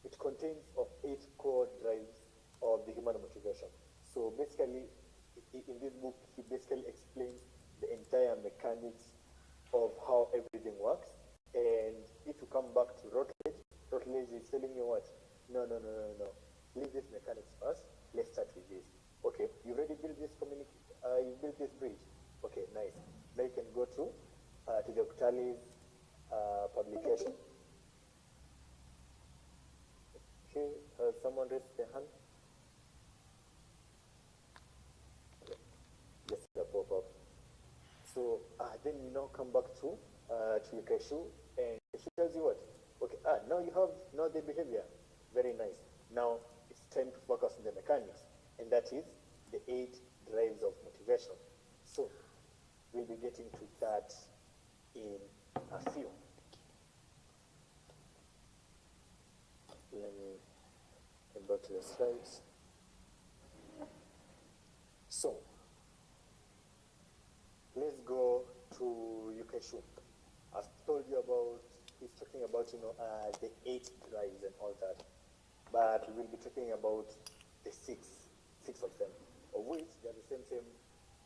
It contains of 8 core drives of the human motivation. So basically, in this book, he basically explains the entire mechanics of how everything works. And if you come back to Routledge is telling you what? No. Leave this mechanics first. Let's start with this. Okay, you already built this you built this bridge. Okay, nice. Now you can go to the Octalis publication. Okay, someone raised their hand. Okay. Yes, the pop-up. So then you now come back to Yukeshu, and she tells you what? Okay, now you have the behavior. Very nice. Now it's time to focus on the mechanics, and that is the 8 drives of motivation. So we'll be getting to that in a few. Let me come back to the slides. So let's go to Yukeshu. I've told you about, he's talking about, the 8 drives and all that. But we'll be talking about the six of them, of which they're the same.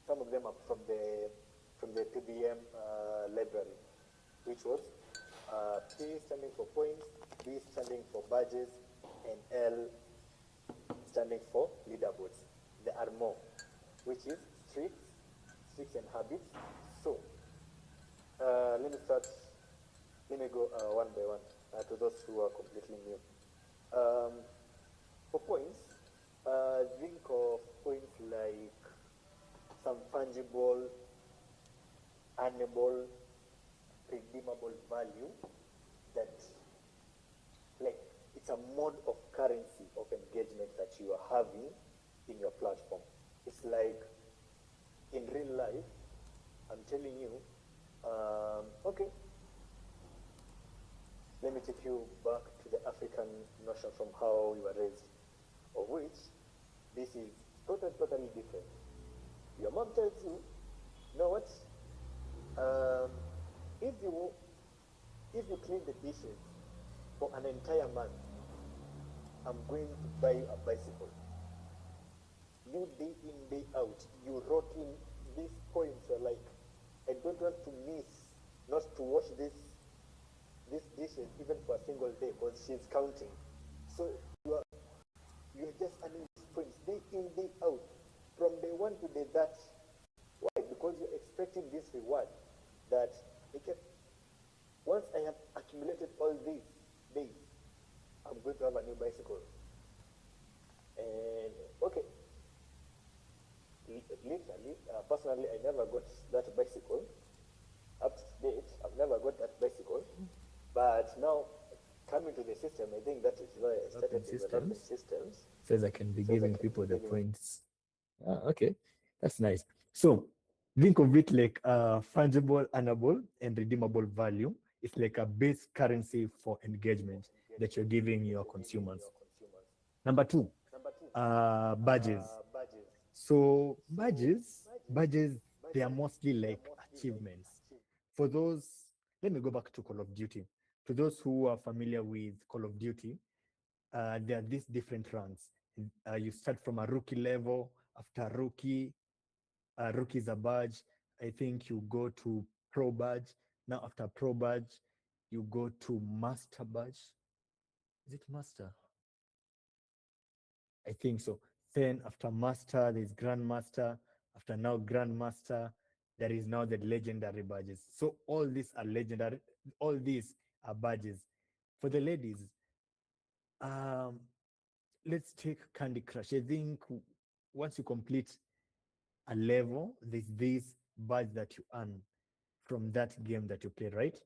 Some of them are from the PBM library, which was P standing for points, B standing for badges, and L standing for leaderboards. There are more, which is streaks and habits. So let me go one by one to those who are completely new. For points, think of points like some fungible, earnable, redeemable value that, like, it's a mode of currency of engagement that you are having in your platform. It's like in real life, I'm telling you, okay, let me take you back to the African notion from how you were raised, of which this is totally different. Your mom tells you, you know what? If you clean the dishes for an entire month, I'm going to buy you a bicycle. You day in, day out, you wrote in these points. Are like, I don't want to miss, not to wash these dishes even for a single day, because she's counting. So you're just earning these points day in, day out. From day 1 to day that because you're expecting this reward that, okay, once I have accumulated all these days, I'm going to have a new bicycle. And okay, literally, personally, I never got that bicycle. Up to date, I've never got that bicycle. But now, coming to the system, I think that is why I started developing systems.
Says I can be giving people the points. Okay, that's nice. So think of it like fungible, earnable, and redeemable value. It's like a base currency for engagement that you're giving your consumers. Number two, badges. So badges, they are mostly like achievements. For those, let me go back to Call of Duty. To those who are familiar with Call of Duty, there are these different ranks. You start from a rookie level. After rookie is a badge. I think you go to pro badge. Now after pro badge, you go to master badge. Is it master? I think so. Then after master, there's grandmaster. After now grandmaster, there is now the legendary badges. So all these are legendary. All these are badges. For the ladies, um, let's take Candy Crush. I think once you complete a level, there's this badge that you earn from that game that you play, right?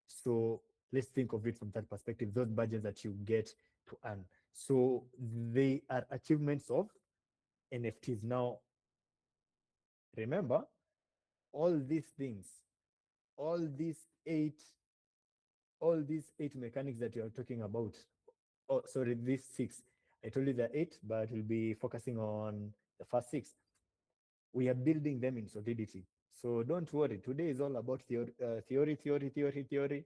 So let's think of it from that perspective, those badges that you get to earn. So they are achievements of NFTs. Now, remember, all these things, all these eight, all these eight mechanics that you are talking about, oh, sorry, these six. I told you there are eight, but we'll be focusing on the first six. We are building them in solidity. So don't worry. Today is all about theory.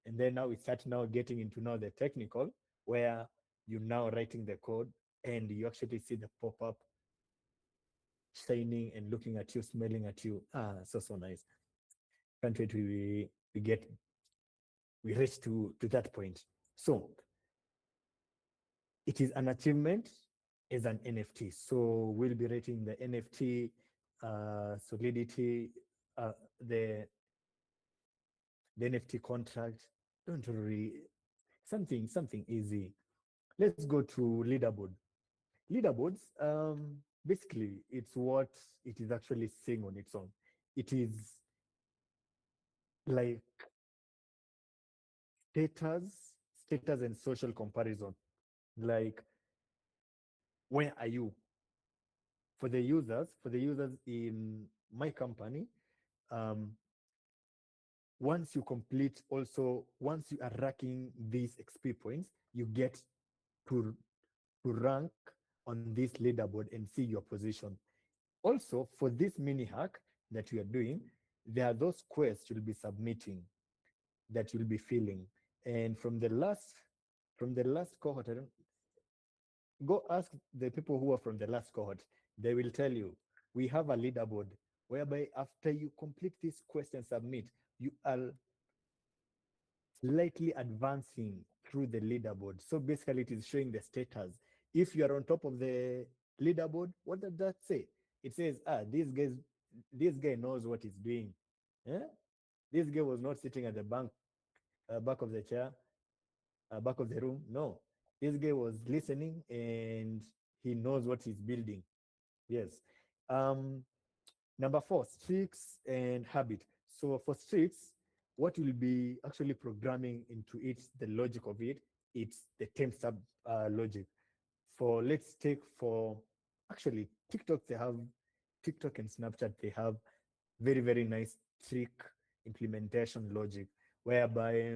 And then now we start now getting into now the technical, where you're now writing the code and you actually see the pop-up shining and looking at you, smelling at you. So nice. Can't wait we reach to that point. So it is an achievement as an NFT. So we'll be rating the NFT solidity, the NFT contract. Don't worry, something easy. Let's go to leaderboard. Leaderboards, basically, it's what it is actually saying on its own. It is like status, status and social comparison. Like, where are you? For the users in my company, um, once you are racking these XP points, you get to rank on this leaderboard and see your position. Also, for this mini hack that we are doing, there are those quests you'll be submitting that you'll be filling. And from the last cohort, go ask the people who are from the last cohort. They will tell you we have a leaderboard whereby after you complete this quest and submit, you are slightly advancing through the leaderboard. So basically, it is showing the status. If you are on top of the leaderboard, what does that say? It says, this guy knows what he's doing. Yeah? This guy was not sitting at the back of the chair, back of the room. No, this guy was listening and he knows what he's building. Yes. Um, Number four, streaks and habit. So for streaks, what will be actually programming into it, the logic of it, it's the timestamp logic. Let's take for actually TikTok and Snapchat, they have very, very nice streak implementation logic, whereby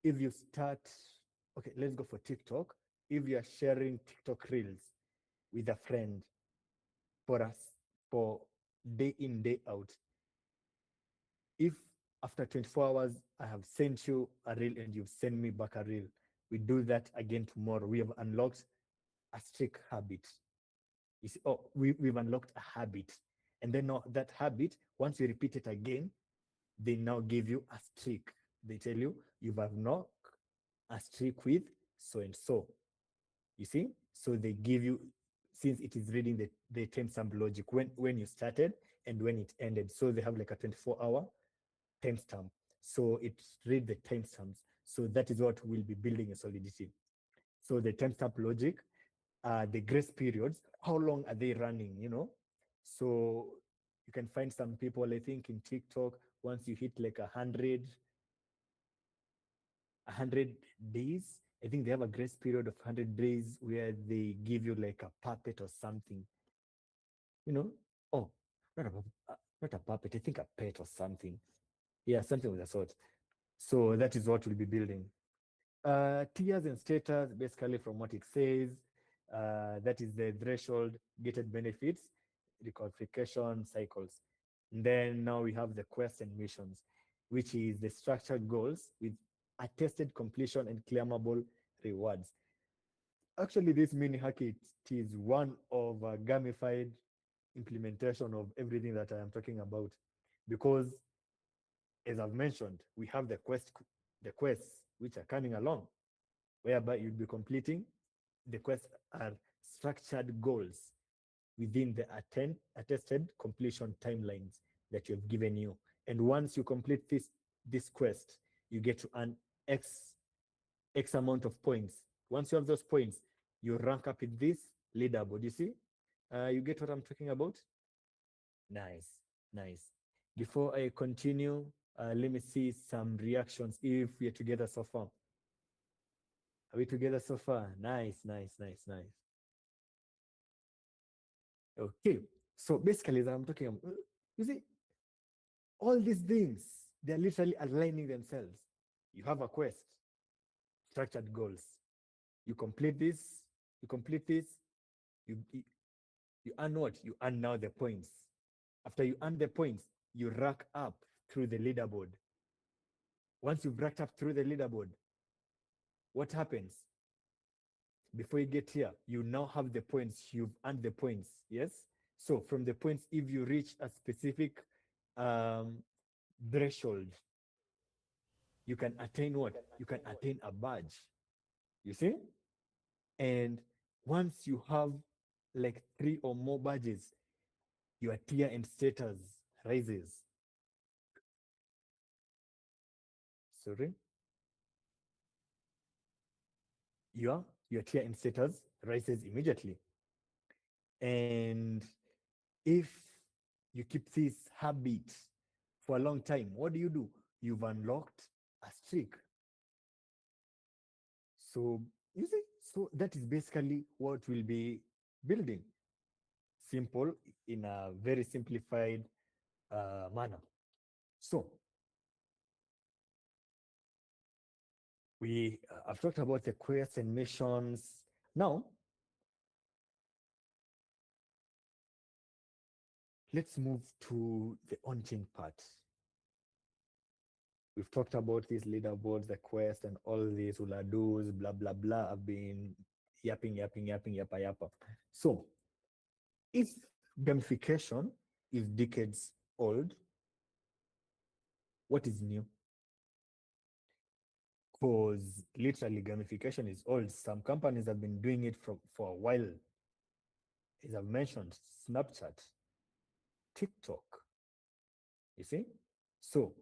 if you start, okay, let's go for TikTok. If you are sharing TikTok reels with a friend for us for day in, day out, if after 24 hours I have sent you a reel and you've sent me back a reel, we do that again tomorrow. We have unlocked a streak habit. You see, we've unlocked a habit. And then now that habit, once you repeat it again, they now give you a streak. They tell you you've unlocked a streak with so and so. You see? So they give you, since it is reading the timestamp logic, when you started, and when it ended. So they have like a 24-hour timestamp. So it read the timestamps. So that is what we'll be building in Solidity. So the timestamp logic, the grace periods, how long are they running, you know? So you can find some people, I think in TikTok, once you hit like 100 days, I think they have a grace period of 100 days where they give you like a puppet or something, you know? Oh, not a, not a puppet, I think a pet or something. Yeah, something of the sort. So that is what we'll be building. Tiers and status, basically from what it says, that is the threshold, gated benefits, requalification cycles. And then now we have the quests and missions, which is the structured goals with attested completion and claimable rewards. Actually, this mini hack, it is one of a gamified implementation of everything that I am talking about, because as I've mentioned, we have the quests which are coming along, whereby you'll be completing. The quests are structured goals within the attested completion timelines that you've given you. And once you complete this quest, you get to earn X amount of points. Once you have those points, you rank up in this leaderboard. You see? You get what I'm talking about? Nice, nice. Before I continue, let me see some reactions if we are together so far. Are we together so far? Nice, nice, nice, nice. Okay. So basically, as I'm talking about, you see, all these things, they're literally aligning themselves. You have a quest, structured goals. You complete this, you complete this, you earn what? You earn now the points. After you earn the points, you rack up through the leaderboard. Once you've racked up through the leaderboard, what happens? Before you get here, you now have the points, you've earned the points, yes? So from the points, if you reach a specific threshold, you can attain what? You can attain a badge, you see? And once you have like 3 or more badges, your tier and status rises. Sorry? Your tier and status rises immediately. And if you keep this habit for a long time, what do? You've unlocked a streak. So you see, so that is basically what we'll be building. Simple, in a very simplified manner. So I've talked about the quests and missions. Now let's move to the on-chain part. We've talked about these leaderboards, the quest, and all these hula-doos, blah, blah, blah. I've been yapping, yappa, yappa. So if gamification is decades old, what is new? Because literally gamification is old. Some companies have been doing it for a while. As I've mentioned, Snapchat, TikTok, you see? So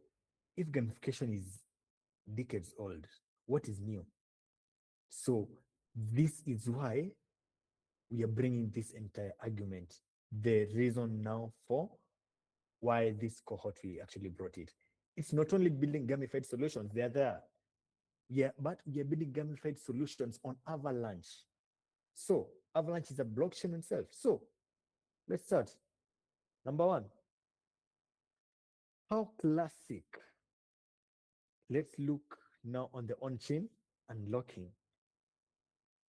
if gamification is decades old, what is new? So this is why we are bringing this entire argument. The reason now for why this cohort we actually brought it. It's not only building gamified solutions, they're there. Yeah, but we are building gamified solutions on Avalanche. So Avalanche is a blockchain itself. So let's start. Number one, how classic. Let's look now on the on-chain unlocking.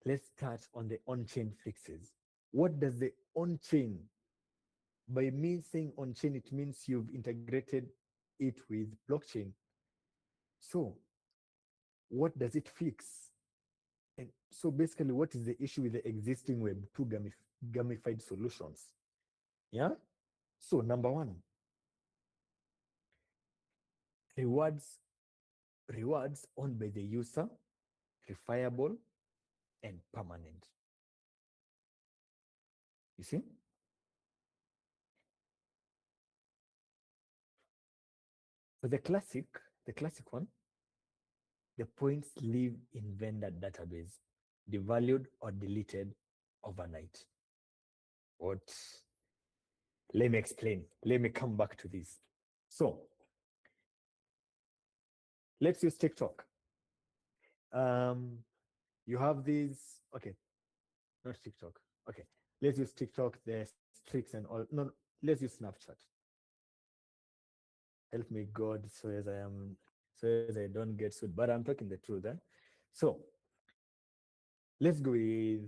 Let's start on the on-chain fixes. What does the on-chain, by me saying on-chain, it means you've integrated it with blockchain. So what does it fix? And so basically, what is the issue with the existing Web2 gamified solutions? Yeah. So number one, rewards owned by the user, verifiable and permanent. You see? For the classic one, the points live in vendor database, devalued or deleted overnight. What? Let me explain. Let me come back to this. So let's use TikTok. Um, you have these, okay, not TikTok. Okay, let's use TikTok, the streaks and all. No, let's use Snapchat. Help me, God, so as I don't get sued. But I'm talking the truth. So let's go with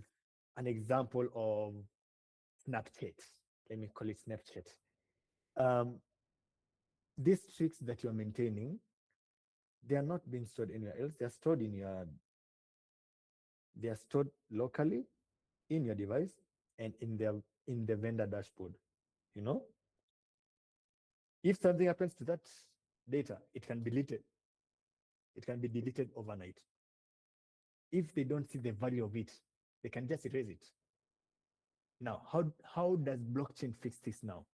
an example of Snapchat. Let me call it Snapchat. Um, these tricks that you're maintaining, they are not being stored anywhere else. They are stored locally in your device and in the vendor dashboard. You know, if something happens to that data, it can be deleted. It can be deleted overnight. If they don't see the value of it, they can just erase it. Now, how does blockchain fix this now?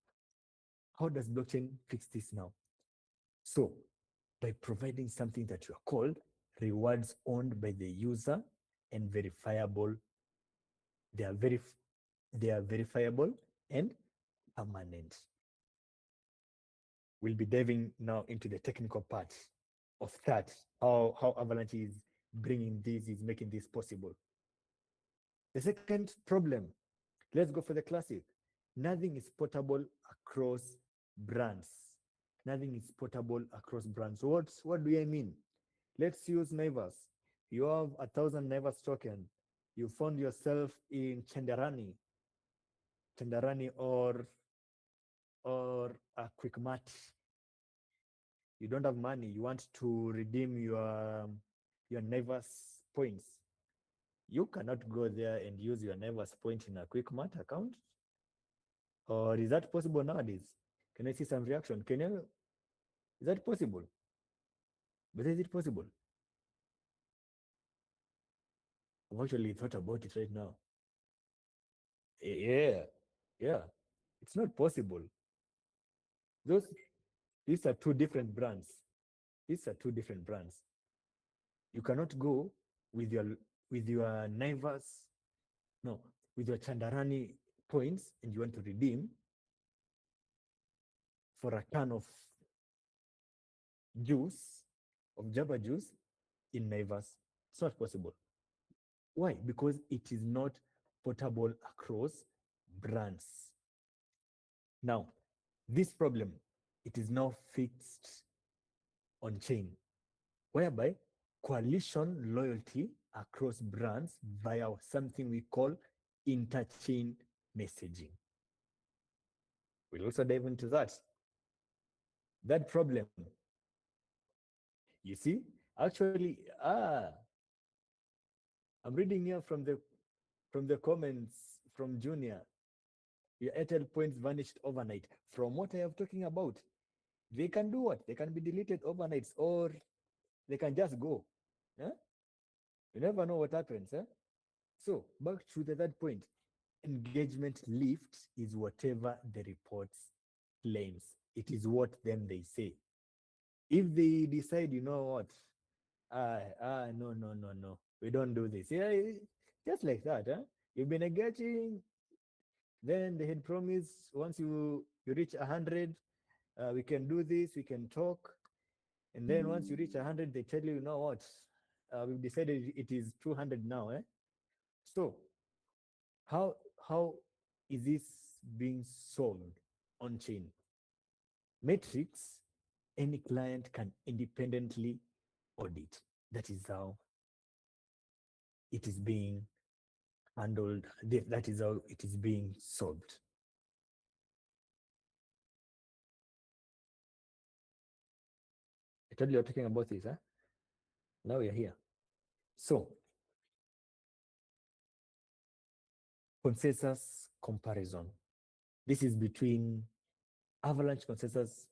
How does blockchain fix this now? So, by providing something that you are called rewards owned by the user and verifiable, they are very they are verifiable and permanent. We'll be diving now into the technical part of that, how Avalanche is bringing this, is making this possible. The second problem, let's go for the classic. Nothing is portable across brands. Nothing is portable across brands. What do I mean? Let's use Naivas. You have 1,000 Naivas token. You found yourself in Chandarani or a Quick Mart. You don't have money. You want to redeem your Naivas points. You cannot go there and use your Naivas point in a Quick Mart account. Or is that possible nowadays? Can I see some reaction? Is that possible? But is it possible? I've actually thought about it right now. Yeah, yeah. It's not possible. Those These are two different brands. These are two different brands. You cannot go with your Naivas, no, with your Chandarani points, and you want to redeem for a can of juice, of Java juice in Naivas. It's not possible. Why? Because it is not portable across brands. Now, this problem, it is now fixed on chain, whereby coalition loyalty across brands via something we call interchain messaging. We'll also dive into that. That problem, you see, actually, I'm reading here from the comments from Junior. Your Airtel points vanished overnight. From what I am talking about, they can do what? They can be deleted overnight, or they can just go. Yeah? You never know what happens. So back to the third point. Engagement lift is whatever the reports claims. It is what them they say. If they decide, you know what, no, we don't do this. Yeah, just like that. You've been engaging, then they had promised once you reach 100, we can do this, we can talk. And then once you reach 100, they tell you, you know what, we've decided it is 200 now. So how how is this being solved on chain? Metrics any client can independently audit. That is how it is being handled. That is how it is being solved. I told you you're talking about this. Now we are here. So, consensus comparison. This is between Avalanche consensus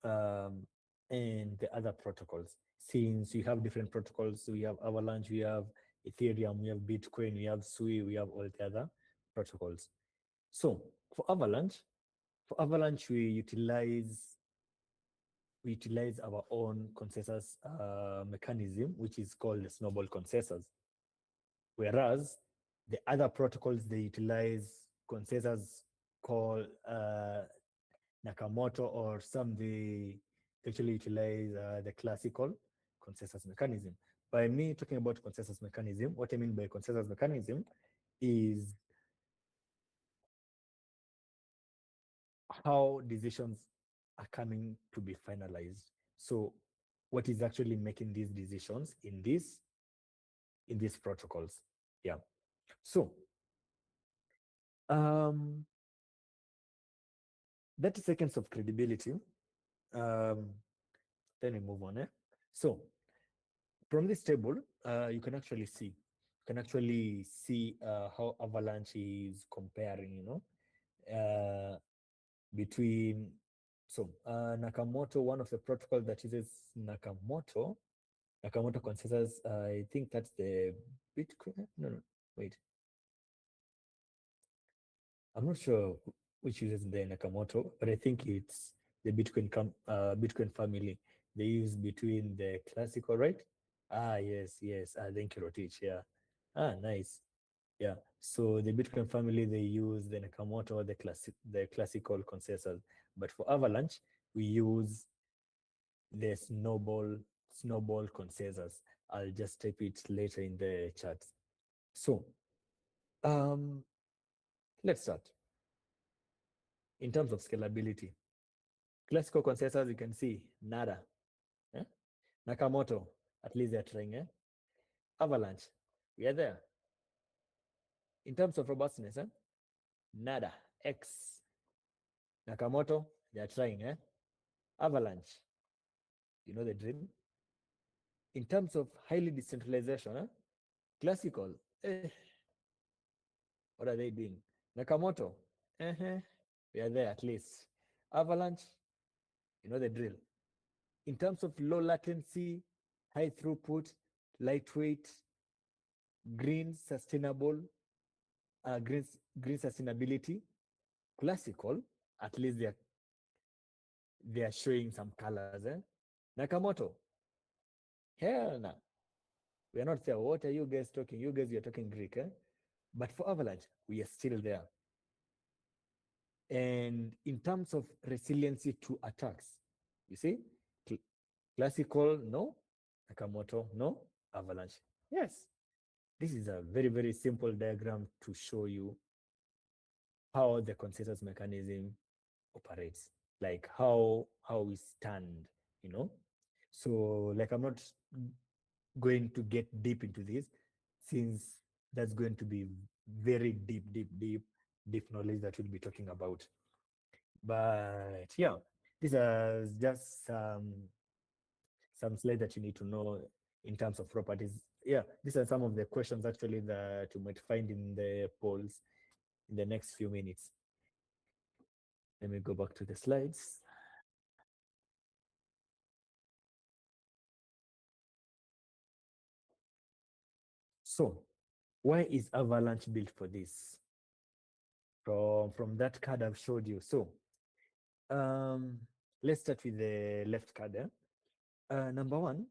and the other protocols. Since we have different protocols, we have Avalanche, we have Ethereum, we have Bitcoin, we have Sui, we have all the other protocols. So for Avalanche, we utilize we utilize our own consensus mechanism, which is called the snowball consensus. Whereas the other protocols, they utilize consensus called Nakamoto, or some they actually utilize the classical consensus mechanism. By me talking about consensus mechanism, what I mean by consensus mechanism is how decisions are coming to be finalized. So what is actually making these decisions in these protocols? Yeah. So 30 seconds of credibility. Um, then we move on. So from this table, you can actually see how Avalanche is comparing, uh, between Nakamoto, one of the protocols that uses Nakamoto consensus. I think that's the Bitcoin. No, wait. I'm not sure which uses the Nakamoto, but I think it's the Bitcoin family. They use between the classical, right? Ah, yes. Thank you, Rotich. Yeah. Ah, nice. Yeah. So the Bitcoin family, they use the Nakamoto, the classical consensus. But for Avalanche, we use the snowball consensus. I'll just type it later in the chat. So um, let's start. In terms of scalability, classical consensus, you can see nada. Eh? Nakamoto, at least they're trying. Avalanche, we are there. In terms of robustness, nada, X. Nakamoto, they're trying. Avalanche, you know the drill. In terms of highly decentralization, classical, what are they doing? Nakamoto, we are there at least. Avalanche, you know the drill. In terms of low latency, high throughput, lightweight, green sustainable, green sustainability, classical, at least they are showing some colors. Nakamoto, hell no, we are not there. What are you guys talking? You guys, you're talking Greek. But for Avalanche, we are still there. And in terms of resiliency to attacks, you see, classical, no. Nakamoto, no. Avalanche, yes. This is a very, very simple diagram to show you how the consensus mechanism operates, like how we stand, you know. So like I'm not going to get deep into this, since that's going to be very deep knowledge that we'll be talking about. But yeah, these are just some slides that you need to know in terms of properties. Yeah, these are some of the questions actually that you might find in the polls in the next few minutes. Let me go back to the slides. So why is Avalanche built for this? From that card I've showed you. So let's start with the left card. Number one,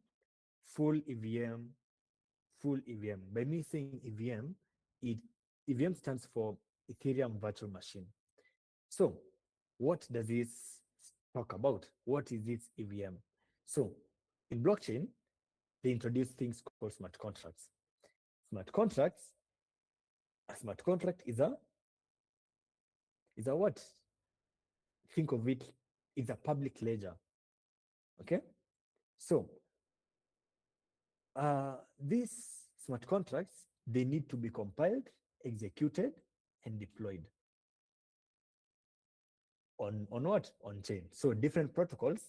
full EVM, full EVM. By me saying EVM, EVM stands for Ethereum Virtual Machine. So what does this talk about? What is this EVM? So in blockchain, they introduce things called smart contracts. Smart contracts, a smart contract is a what? Think of it, it's a public ledger. Okay? So these smart contracts, they need to be compiled, executed, and deployed on what? On chain. So different protocols,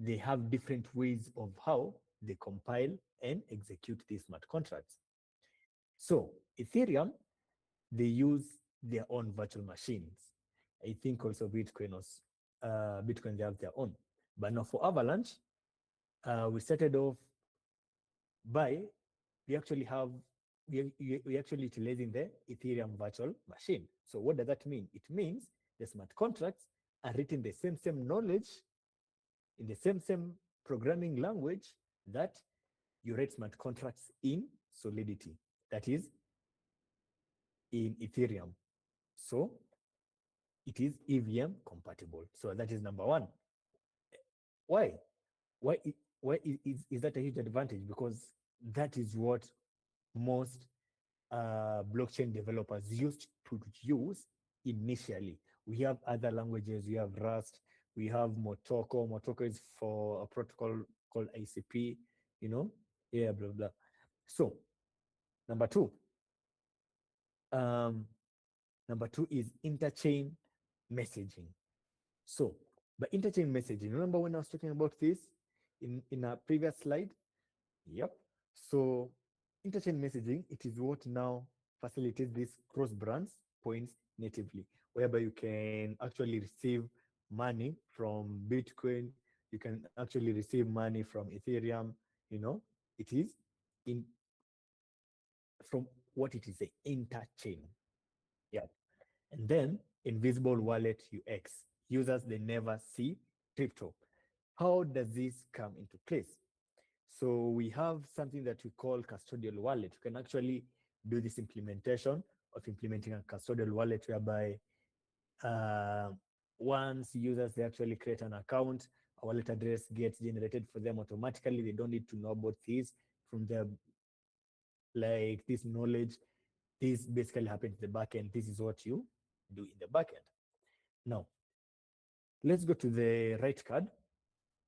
they have different ways of how they compile and execute these smart contracts. So Ethereum, they use their own virtual machines. I think also Bitcoin they have their own. But now for Avalanche, we started off by we actually utilizing the Ethereum virtual machine. So what does that mean? It means the smart contracts are written the same knowledge in the same programming language that you write smart contracts in Solidity, that is in Ethereum. So it is EVM compatible. So that is number one. Why? Why, is that a huge advantage? Because that is what most blockchain developers used to use initially. We have other languages, we have Rust, we have Motoko. Motoko is for a protocol called ICP, you know, yeah, blah, blah. So, number two, um, number two is interchain messaging. So, by interchain messaging, remember when I was talking about this in a previous slide? Yep. So interchain messaging, it is what now facilitates these cross brands points natively, whereby you can actually receive money from Bitcoin, you can actually receive money from Ethereum, you know, it is in from what it is, a interchain. Yeah. And then invisible wallet UX. Users they never see crypto. How does this come into place? So we have something that we call custodial wallet. You can actually do this implementation of implementing a custodial wallet whereby uh, once users they actually create an account, a wallet address gets generated for them automatically. They don't need to know about this from the like this knowledge. This basically happens in the back end. This is what you do in the back end. Now, let's go to the right card.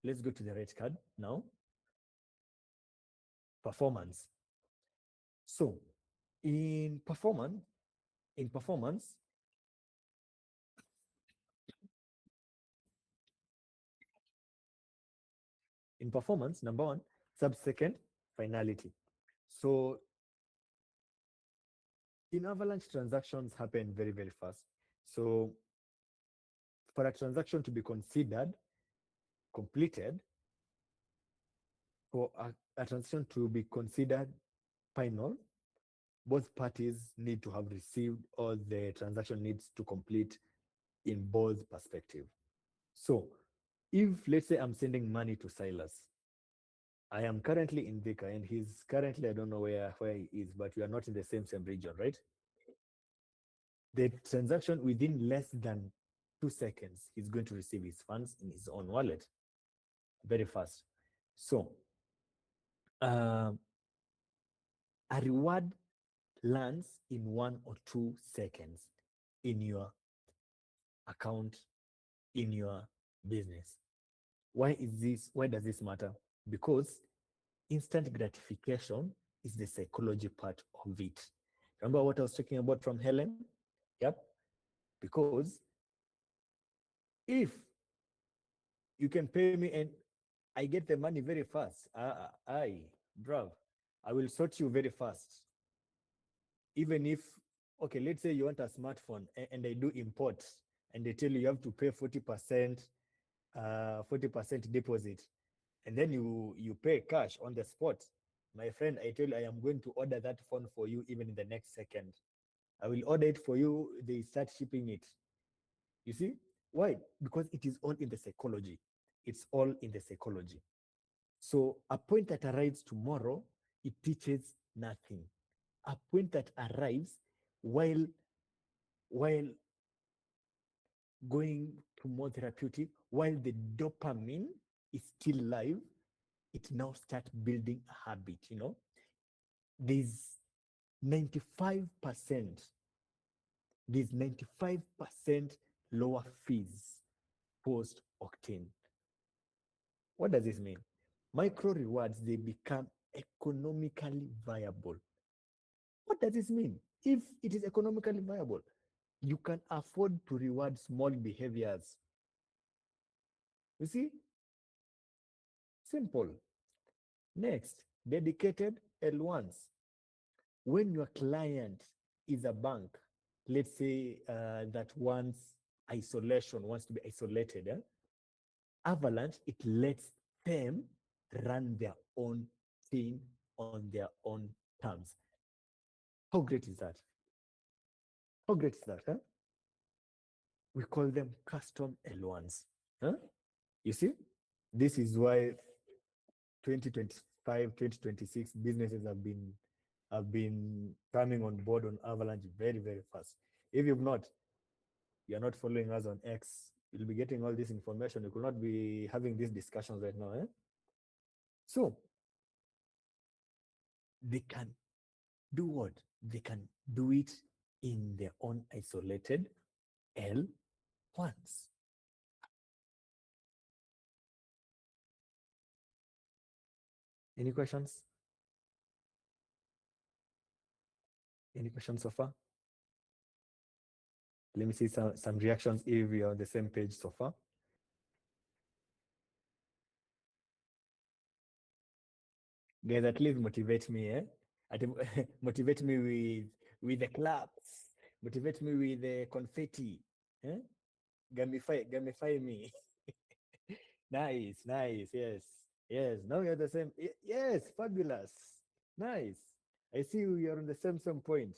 Let's go to the right card now. Performance. So in performance, in performance, in performance, number one, sub-second, finality. So in Avalanche, transactions happen very, very fast. So for a transaction to be considered completed, for a transaction to be considered final, both parties need to have received all the transaction needs to complete in both perspective. So if let's say I'm sending money to Silas, I am currently in Vika and he's currently, I don't know where he is, but we are not in the same region, right? The transaction within less than 2 seconds, he's going to receive his funds in his own wallet very fast. So uh, a reward lands in 1 or 2 seconds in your account, in your business. Why is this? Why does this matter? Because instant gratification is the psychology part of it. Remember what I was talking about from Helen? Yep. Because if you can pay me and I get the money very fast, bruv, I will sort you very fast. Even if, okay, let's say you want a smartphone and I do import and they tell you have to pay 40%, 40% deposit, and then you pay cash on the spot. My friend, I tell you, I am going to order that phone for you even in the next second. I will order it for you. They start shipping it. You see? Why? Because it is all in the psychology. It's all in the psychology. So a point that arrives tomorrow, it teaches nothing. A point that arrives while going to more therapeutic, while the dopamine is still live, it now starts building a habit, you know. There's 95%, there's 95% lower fees post Octane. What does this mean? Micro rewards, they become economically viable. What does this mean? If it is economically viable, you can afford to reward small behaviors. You see? Simple. Next, dedicated L1s. When your client is a bank, let's say that wants to be isolated, Avalanche, it lets them run their own thing on their own terms. How great is that? How great is that? Huh? We call them custom L1s. Huh? You see? This is why 2025, 2026 businesses have been coming on board on Avalanche very, very fast. If you've not, you're not following us on X, you'll be getting all this information. You could not be having these discussions right now. So they can do what? They can do it in their own isolated L1s. Any questions? Any questions so far? Let me see some reactions if you're on the same page so far. Guys, at least motivate me, motivate me with the claps, motivate me with the confetti, gamify me. Nice, nice, yes, yes. Now you're the same. Yes, fabulous, nice. I see you're on the same point.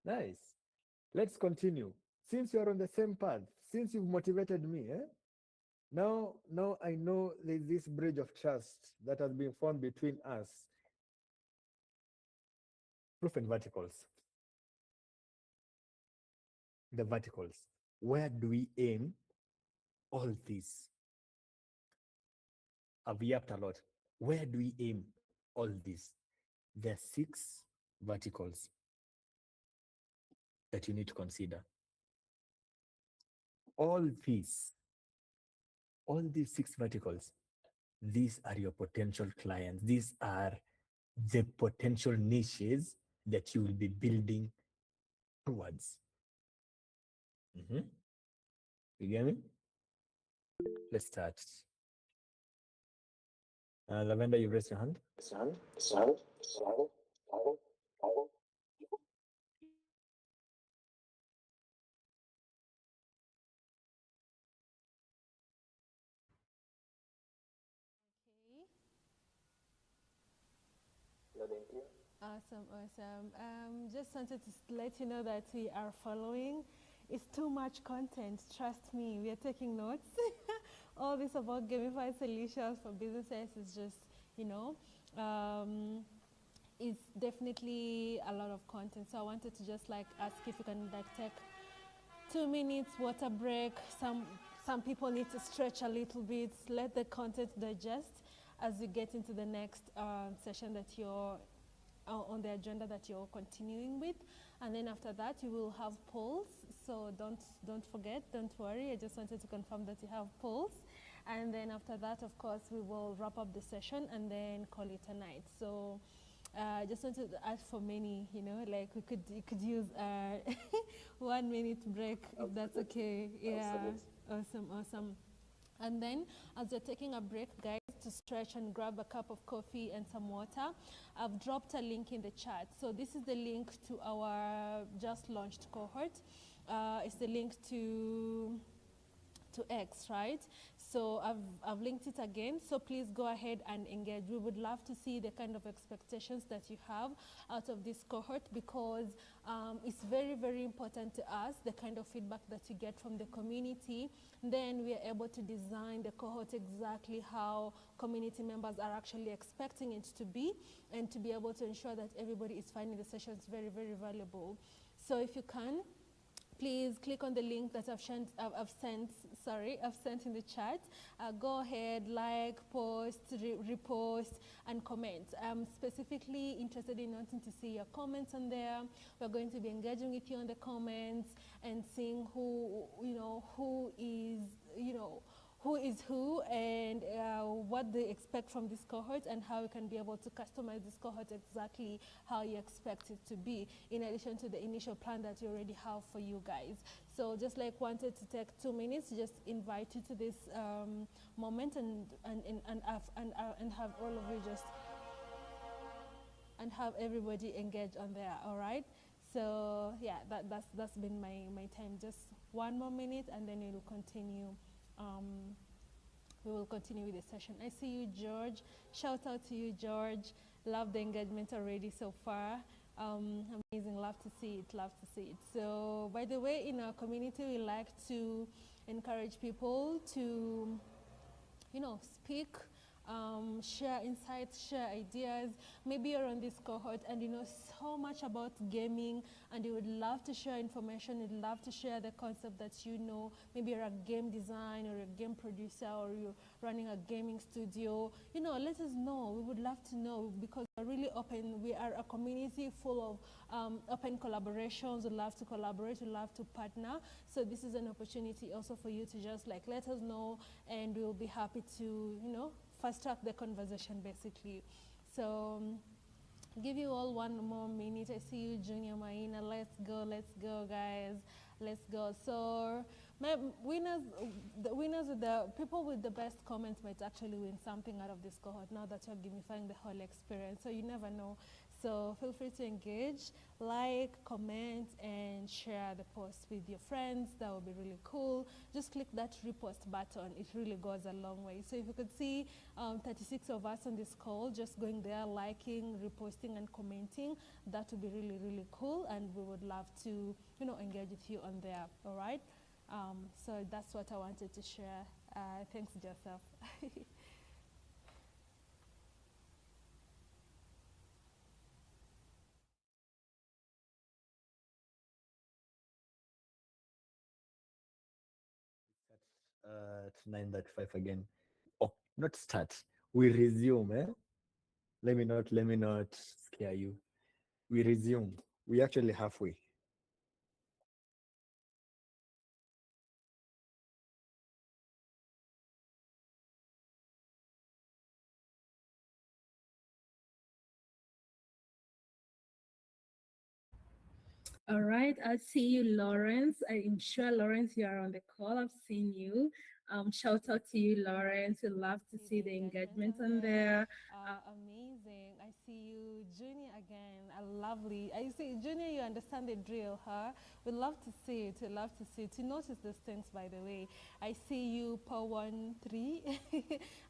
Nice. Let's continue. Since you're on the same path, since you've motivated me, now I know there's this bridge of trust that has been formed between us. Proof and verticals. The verticals. Where do we aim all this? I've yapped a lot. Where do we aim all this? There are 6 verticals that you need to consider. All these 6 verticals, these are your potential clients. These are the potential niches that you will be building towards. You get me? Let's start. Lavender, you raised your hand.
Awesome, awesome. Just wanted to let you know that we are following. It's too much content, trust me. We are taking notes. All this about gamified solutions for businesses is just, it's definitely a lot of content. So I wanted to just ask if you can take 2 minutes, water break. Some people need to stretch a little bit, let the content digest as you get into the next session that you're on the agenda that you're continuing with. And then after that you will have polls, so don't forget, don't worry. I just wanted to confirm that you have polls. And then after that, of course, we will wrap up the session and then call it a night. So I just wanted to ask for many, we could use 1 minute break if that's okay. Yeah. Absolutely. Awesome. And then as you're taking a break, guys, to stretch and grab a cup of coffee and some water, I've dropped a link in the chat. So this is the link to our just launched cohort. It's the link to X, right? So I've linked it again, so please go ahead and engage. We would love to see the kind of expectations that you have out of this cohort, because it's very, very important to us, the kind of feedback that you get from the community. Then we are able to design the cohort exactly how community members are actually expecting it to be, and to be able to ensure that everybody is finding the sessions very, very valuable. So if you can, please click on the link that I've sent in the chat. Go ahead, post, repost, and comment. I'm specifically interested in wanting to see your comments on there. We're going to be engaging with you on the comments and seeing who is who, and what they expect from this cohort, and how we can be able to customize this cohort exactly how you expect it to be, in addition to the initial plan that you already have for you guys. So just wanted to take 2 minutes, just invite you to this moment and have all of you and have everybody engage on there. All right. So yeah, that's been my time. Just 1 more minute, and then we will continue. We will continue with the session. I see you, George. Shout out to you, George. Love the engagement already so far. Amazing. Love to see it. Love to see it. So, by the way, in our community, we like to encourage people to speak, share insights, share ideas. Maybe you're on this cohort and you know so much about gaming and you would love to share information, you'd love to share the concept that you know. Maybe you're a game designer or a game producer or you're running a gaming studio. Let us know. We would love to know because we're really open. We are a community full of open collaborations. We love to collaborate, we love to partner. So this is an opportunity also for you to just like let us know and we'll be happy to, fast track the conversation basically. So give you all one more minute. I see you, Junior Maina. Let's go, guys. Let's go. So my winners, the winners, the people with the best comments might actually win something out of this cohort now that you're gamifying the whole experience. So you never know. So feel free to engage, like, comment, and share the post with your friends. That would be really cool. Just click that repost button. It really goes a long way. So if you could see 36 of us on this call, just going there, liking, reposting, and commenting, that would be really, really cool. And we would love to, engage with you on there. All right. So that's what I wanted to share. Thanks, Joseph.
At 9:35 again. Oh, not start. We resume, eh? Let me not scare you. We resume. We actually halfway.
All right, I see you, Lawrence. I am sure, Lawrence, you are on the call. I've seen you. Shout out to you, Lawrence. We love to see the engagement on there. Amazing. I see you, Junior, again. Lovely. I see, Junior, you understand the drill, huh? We love to see it. We love to see it. To notice these things, by the way. I see you, Paw13.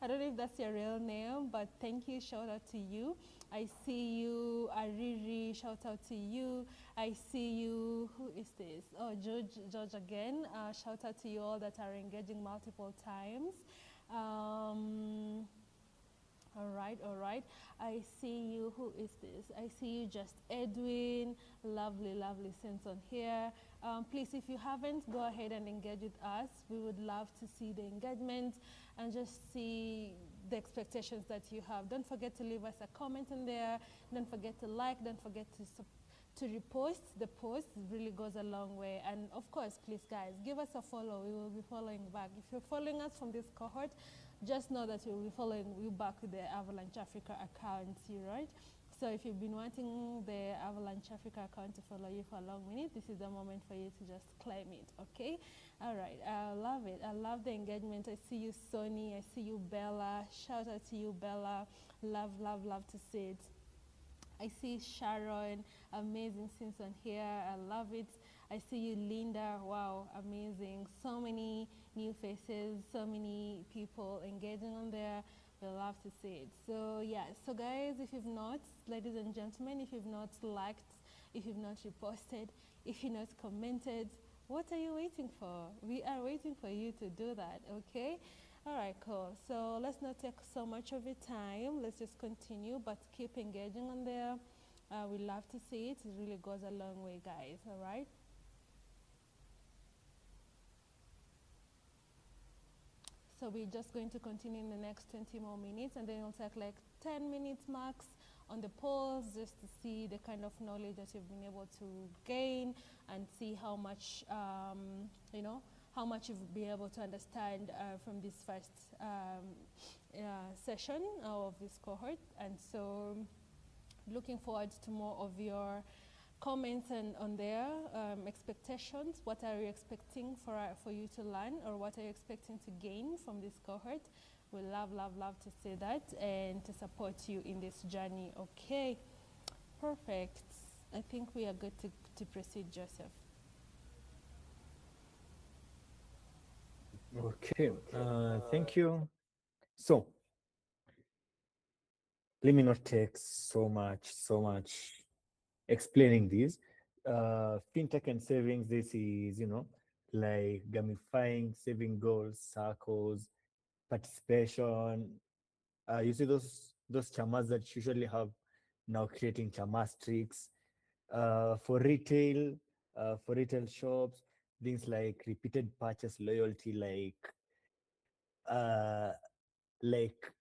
I don't know if that's your real name, but thank you. Shout out to you. I see you, Ariri. Shout out to you. I see you. Who is this? Oh, George again. Shout out to you all that are engaging multiple times. All right, all right. I see you. Who is this? I see you, just Edwin. Lovely, lovely sense on here. Please, if you haven't, go ahead and engage with us. We would love to see the engagement and just see the expectations that you have. Don't forget to leave us a comment in there. Don't forget to like. Don't forget to repost the post. It really goes a long way. And of course, please guys, give us a follow. We will be following back. If you're following us from this cohort, just know that we will be following you back with the Avalanche Africa account, right? So if you've been wanting the Avalanche Africa account to follow you for a long minute, this is the moment for you to just claim it, okay? All right, I love it. I love the engagement. I see you, Sony. I see you, Bella. Shout out to you, Bella. Love, love, love to see it. I see Sharon, amazing scenes on here. I love it. I see you, Linda. Wow, amazing. So many new faces, so many people engaging on there. We love to see it. So yeah, so guys, if you've not, ladies and gentlemen, if you've not liked, if you've not reposted, if you've not commented, what are you waiting for? We are waiting for you to do that, okay? All right, cool. So let's not take so much of your time. Let's just continue, but keep engaging on there. We love to see it. It really goes a long way, guys. All right. So we're just going to continue in the next 20 more minutes, and then it'll take like 10 minutes max on the polls just to see the kind of knowledge that you've been able to gain and see how much, how much you've been able to understand from this first session of this cohort. And so looking forward to more of your comments and on their expectations. What are you expecting for you to learn, or what are you expecting to gain from this cohort? We love, love, love to see that and to support you in this journey. Okay, perfect. I think we are good to proceed, Joseph.
Okay, thank you. So, let me not take so much explaining this. Fintech and savings, this is, like gamifying saving goals, circles, participation. You see those chamas that usually have now creating chama streaks for retail shops, things like repeated purchase loyalty, uh, like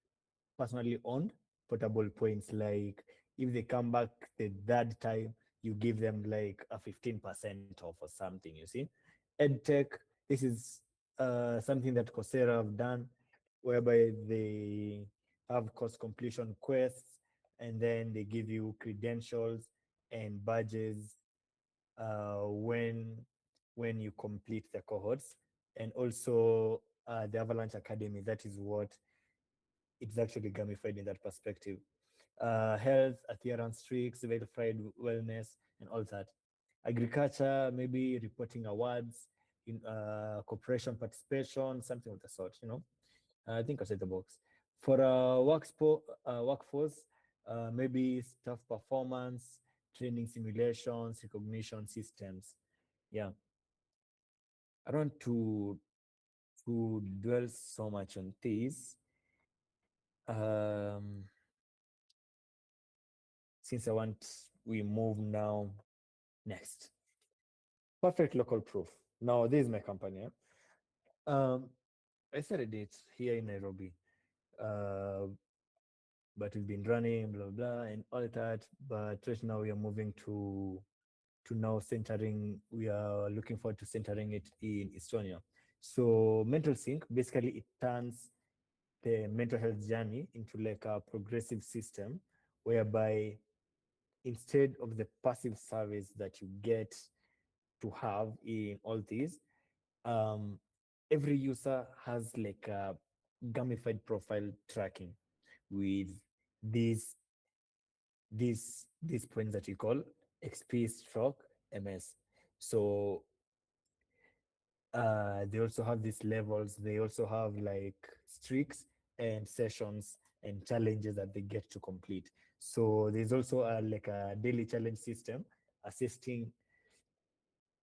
personally owned portable points. Like if they come back the third time, you give them like a 15% off or something. You see, edtech. This is something that Coursera have done, whereby they have course completion quests, and then they give you credentials and badges when you complete the cohorts. And also the Avalanche Academy. That is what it's actually gamified in that perspective. Health, adherence streaks, verified wellness, and all that. Agriculture, maybe reporting awards, in cooperation participation, something of the sort. I think outside the box. For workforce, maybe staff performance, training simulations, recognition systems. Yeah, I don't want to dwell so much on this. Um, since I want we move now next. Perfect local proof. Now this is my company. Um, I started it here in Nairobi, uh, but we've been running blah blah and all that. But right now we are moving to now centering. We are looking forward to centering it in Estonia. So mental sync basically it turns the mental health journey into like a progressive system whereby instead of the passive service that you get to have in all these, um, every user has like a gamified profile tracking with these these points that we call XP stroke MS. So they also have these levels. They also have like streaks and sessions and challenges that they get to complete. So there's also like a daily challenge system assisting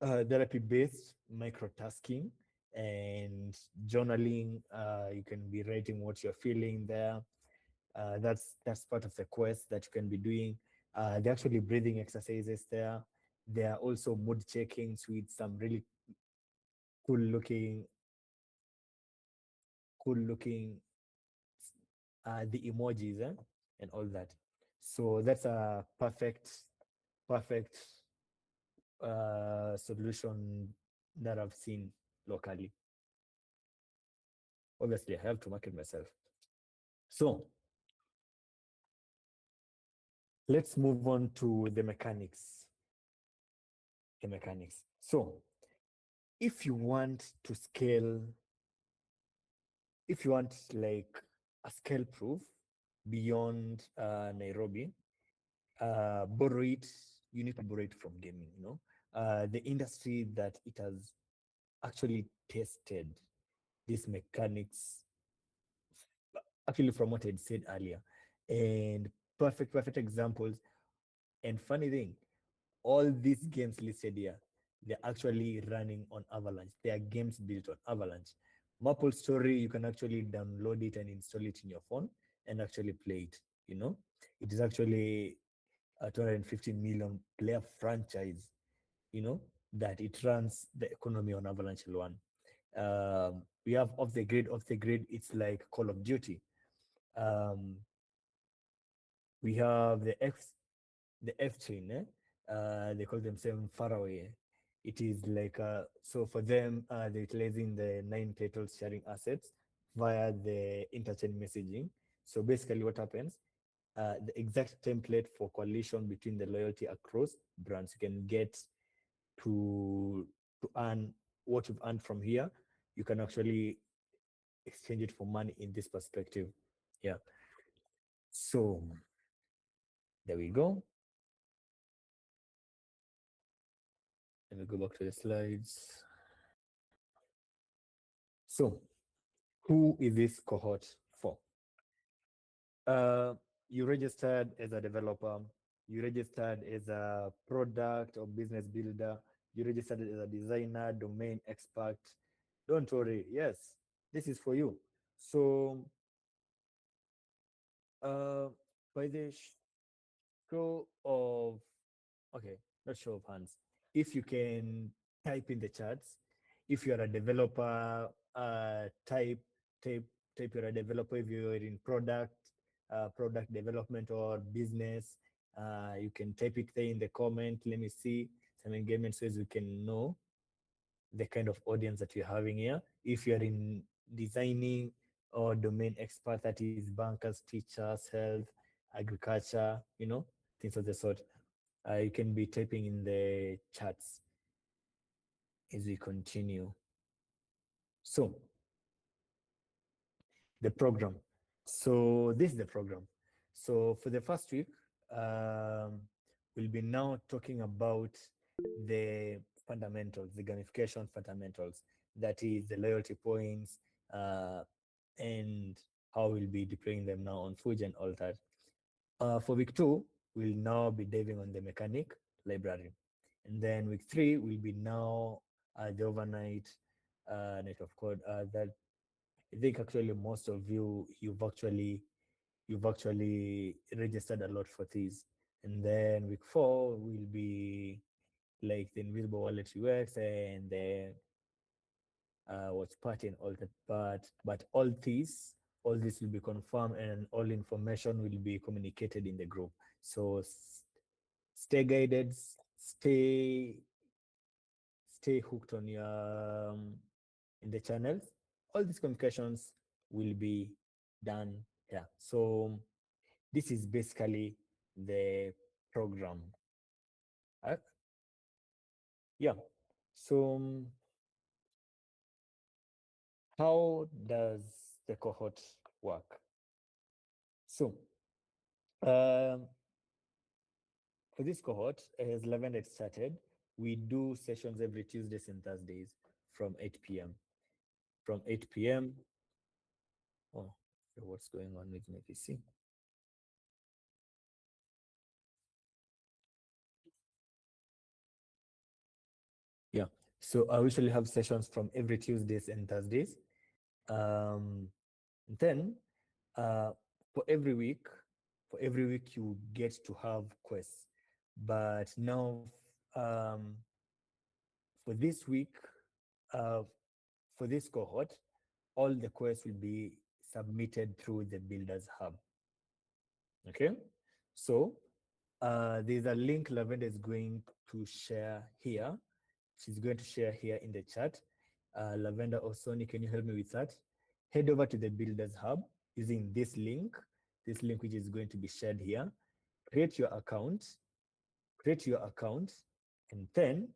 therapy-based microtasking and journaling. You can be writing what you're feeling there. That's part of the quest that you can be doing. They're actually breathing exercises there. There are also mood checkings with some really cool looking, cool looking the emojis and all that. So that's a perfect solution that I've seen locally. Obviously, I have to market myself. So let's move on to the mechanics. The mechanics. So if you want to scale, if you want like a scale proof beyond Nairobi, borrow it. You need to borrow it from gaming. The industry that it has actually tested these mechanics, actually from what I'd said earlier, and perfect examples. And funny thing, all these games listed here, they're actually running on Avalanche. They are games built on Avalanche. Maple Story, you can actually download it and install it in your phone and actually play it. It is actually a 250 million player franchise, that it runs the economy on Avalanche One. We have off the grid. Off the grid, it's like Call of Duty. Um, we have the F chain. They call themselves Faraway. It is like so for them, they're utilizing the 9 titles sharing assets via the interchain messaging. So basically, what happens? The exact template for coalition between the loyalty across brands. You can get to earn what you've earned from here. You can actually exchange it for money in this perspective. Yeah. So there we go. Let me go back to the slides. So who is this cohort for? Uh, you registered as a developer, you registered as a product or business builder, you registered as a designer, domain expert. Don't worry. Yes, this is for you. So, uh, by the show of, okay, not show of hands, if you can type in the chats, if you're a developer, type type you're a developer. If you're in product development or business, you can type it there in the comment. Let me see some engagement so as we can know the kind of audience that you're having here. If you're in designing or domain expert, that is bankers, teachers, health, agriculture, things of the sort, you can be typing in the chats as we continue. So, the program. So, this is the program. So, for the first week, um, we'll be now talking about the fundamentals, the gamification fundamentals, that is the loyalty points, uh, and how we'll be deploying them now on Fuji and all that. For week two, we'll now be diving on the mechanic library. And then week three will be now the overnight night of code. That I think actually most of you you've actually registered a lot for these. And then week four will be like the invisible wallet UX and the what's party and all that. But all this will be confirmed and all information will be communicated in the group. So stay guided, stay stay hooked on your in the channels. All these communications will be done here. So this is basically the program. Uh, yeah. So how does the cohort work? So um, for this cohort, as Lavender started, we do sessions every Tuesdays and Thursdays from 8 p.m. From 8 p.m. Oh, what's going on with my PC? Yeah. So I usually have sessions from every Tuesdays and Thursdays. Um, then uh, for every week, you get to have quests. But now, um, for this week, uh, for this cohort, all the quests will be submitted through the Builders Hub. Okay, so there's a link Lavender is going to share here. She's going to share here in the chat. Lavender or Sony, can you help me with that? Head over to the Builders Hub using this link which is going to be shared here. Create your account, and then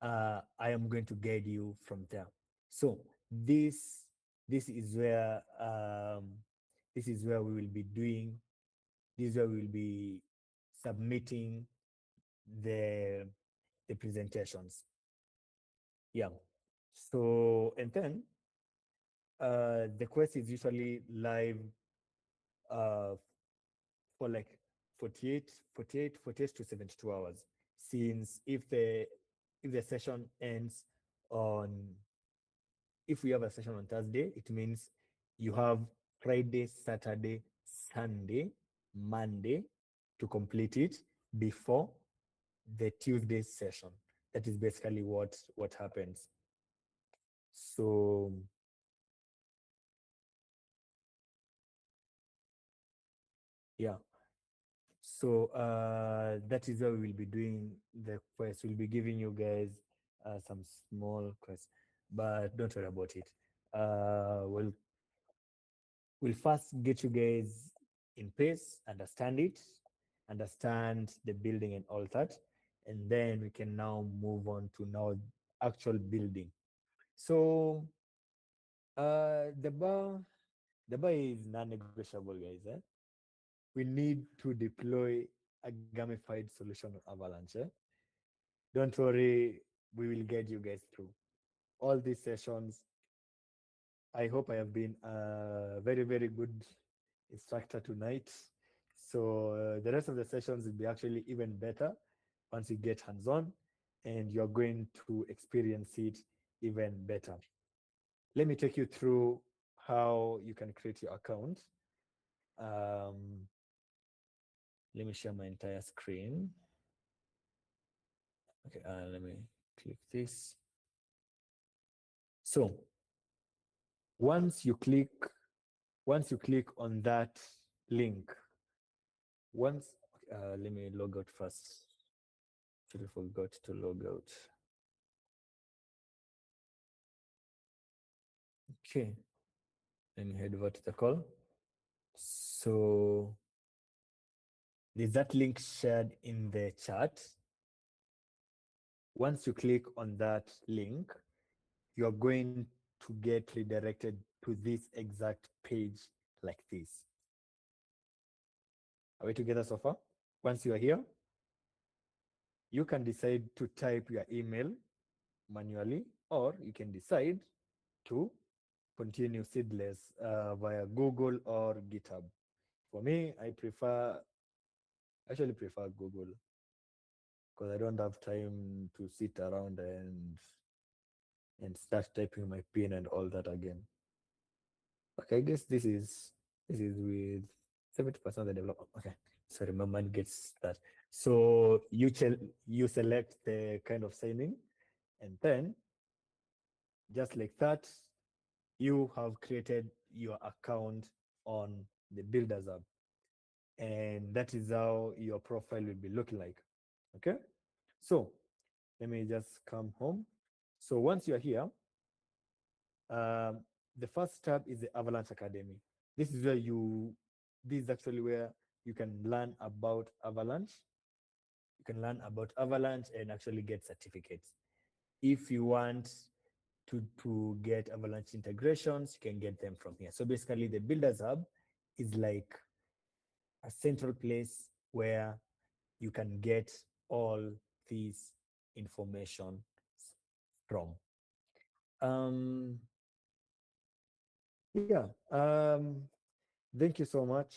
I am going to guide you from there. So this is where we will be doing. This is where we will be submitting the presentations. Yeah. So and then the quest is usually live uh, for like 48 to 72 hours. Since if the session ends on if we have a session on Thursday, it means you have Friday, Saturday, Sunday, Monday to complete it before the Tuesday session. That is basically what happens. So yeah. So that is where we will be doing the quest. We'll be giving you guys some small quests, but don't worry about it. We'll first get you guys in pace, understand the building and all that, and then we can now move on to now actual building. So the bar is non-negotiable, guys. We need to deploy a gamified solution on Avalanche. Don't worry, we will get you guys through all these sessions. I hope I have been a very, very good instructor tonight. So the rest of the sessions will be actually even better once you get hands-on and you're going to experience it even better. Let me take you through how you can create your account. Um, let me share my entire screen. Okay, let me click this. So once you click on that link, let me log out first. Actually forgot to log out. Okay, let me head over to the call. So there's that link shared in the chat. Once you click on that link, you're going to get redirected to this exact page like this. Are we together so far? Once you are here, you can decide to type your email manually, or you can decide to continue seedless via Google or GitHub. For me, I actually prefer Google, because I don't have time to sit around and start typing my pin and all that again. Okay, I guess this is with 70% of the development. Okay, sorry, my mind gets that. So you select the kind of signing, and then just like that, you have created your account on the Builders app, and that is how your profile will be looking like. Okay, so let me just come home. So once you're here, the first tab is the Avalanche Academy. This is where this is actually where you can learn about Avalanche. You can learn about Avalanche and actually get certificates. If you want to get Avalanche integrations, you can get them from here. So basically the Builders Hub is like a central place where you can get all these information from. Yeah. Thank you so much.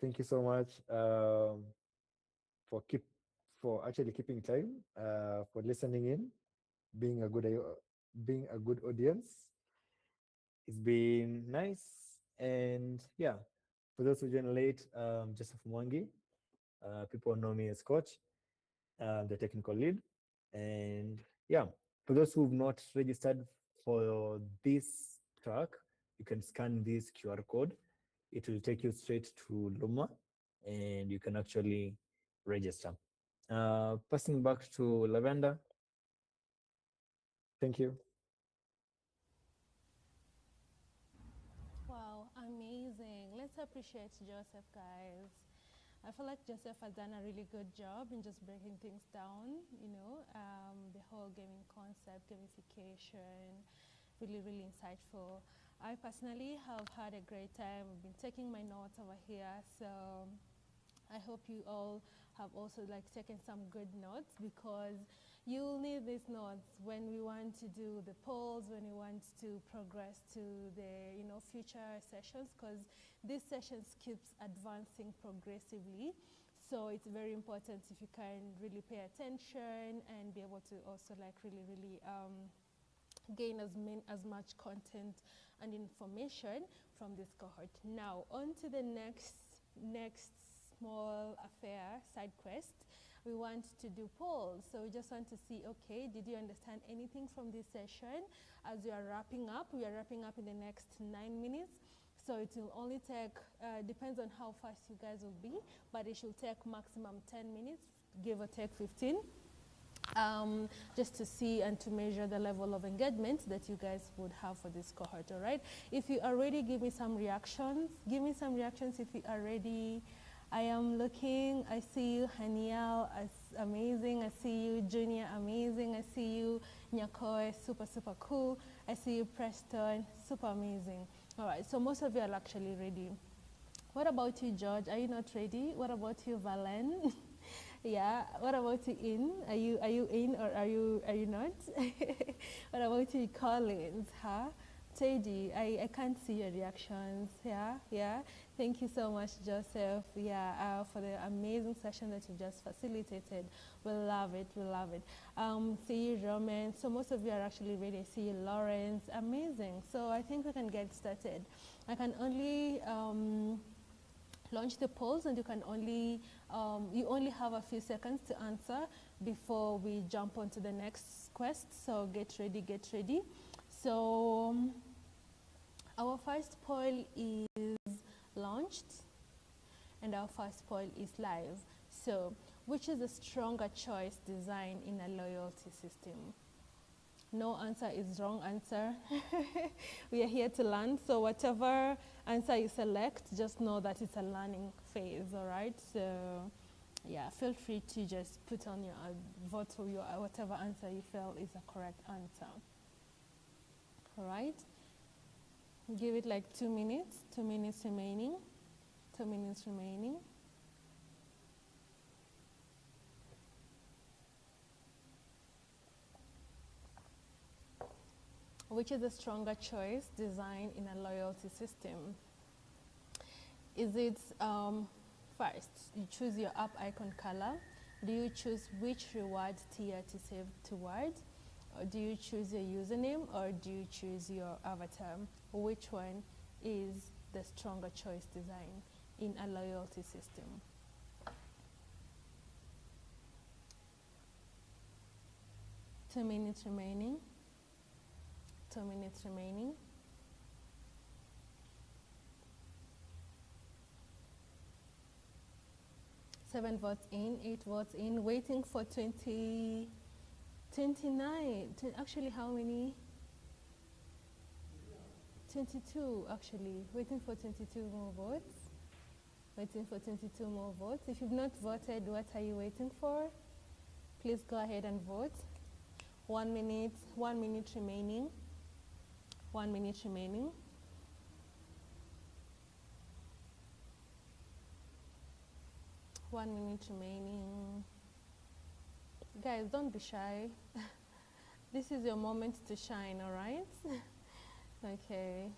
Thank you so much for actually keeping time, for listening in, being a good audience. It's been nice. And yeah, for those who joined late, Joseph Mwangi, people know me as Coach, the technical lead. And yeah, for those who've not registered for this track, you can scan this QR code. It will take you straight to Luma, and you can actually register. Passing back to Lavender. Thank you.
Wow, amazing. Let's appreciate Joseph, guys. I feel like Joseph has done a really good job in just breaking things down, the whole gaming concept, gamification, really, really insightful. I personally have had a great time. I've been taking my notes over here, so I hope you all have also taken some good notes, because you'll need these notes when we want to do the polls, when we want to progress to the future sessions, because these sessions keeps advancing progressively. So it's very important if you can really pay attention and be able to also really gain as much content and information from this cohort. Now on to the next small affair, side quest. We want to do polls. So we just want to see, okay, did you understand anything from this session? As we are wrapping up in the next 9 minutes. So it will only take, depends on how fast you guys will be, but it should take maximum 10 minutes, give or take 15. Just to see and to measure the level of engagement that you guys would have for this cohort, all right? If you are ready, give me some reactions. Give me some reactions if you are ready. I am looking, I see you, Haniel, amazing. I see you, Junior, amazing. I see you, Nyakoe, super, super cool. I see you, Preston, super amazing. All right, so most of you are actually ready. What about you, George? Are you not ready? What about you, Valen? Yeah. What about you, In? Are you in, or are you not? What about you, Collins? Huh? Teddy, I can't see your reactions. Yeah. Thank you so much, Joseph. Yeah, for the amazing session that you just facilitated. We love it. See you, Roman. So most of you are actually ready. See you, Lawrence. Amazing. So I think we can get started. I can only launch the polls, and you can only you only have a few seconds to answer before we jump on to the next quest. So get ready. So our first poll is launched and our first poll is live. So which is a stronger choice design in a loyalty system? No answer is wrong answer. We are here to learn, so whatever answer you select, just know that it's a learning phase, all right? So yeah, feel free to just put on your vote for your whatever answer you feel is a correct answer. All right, give it like 2 minutes, 2 minutes remaining, 2 minutes remaining. Which is a stronger choice design in a loyalty system? Is it first, you choose your app icon color? Do you choose which reward tier to save toward? Or do you choose your username, or do you choose your avatar? Which one is the stronger choice design in a loyalty system? Two minutes remaining. 2 minutes remaining. Seven votes in, 8 votes in, waiting for 29. Actually, how many? 22, actually. Waiting for 22 more votes. Waiting for 22 more votes. If you've not voted, what are you waiting for? Please go ahead and vote. 1 minute remaining. 1 minute remaining. Guys, don't be shy. This is your moment to shine, all right? Okay.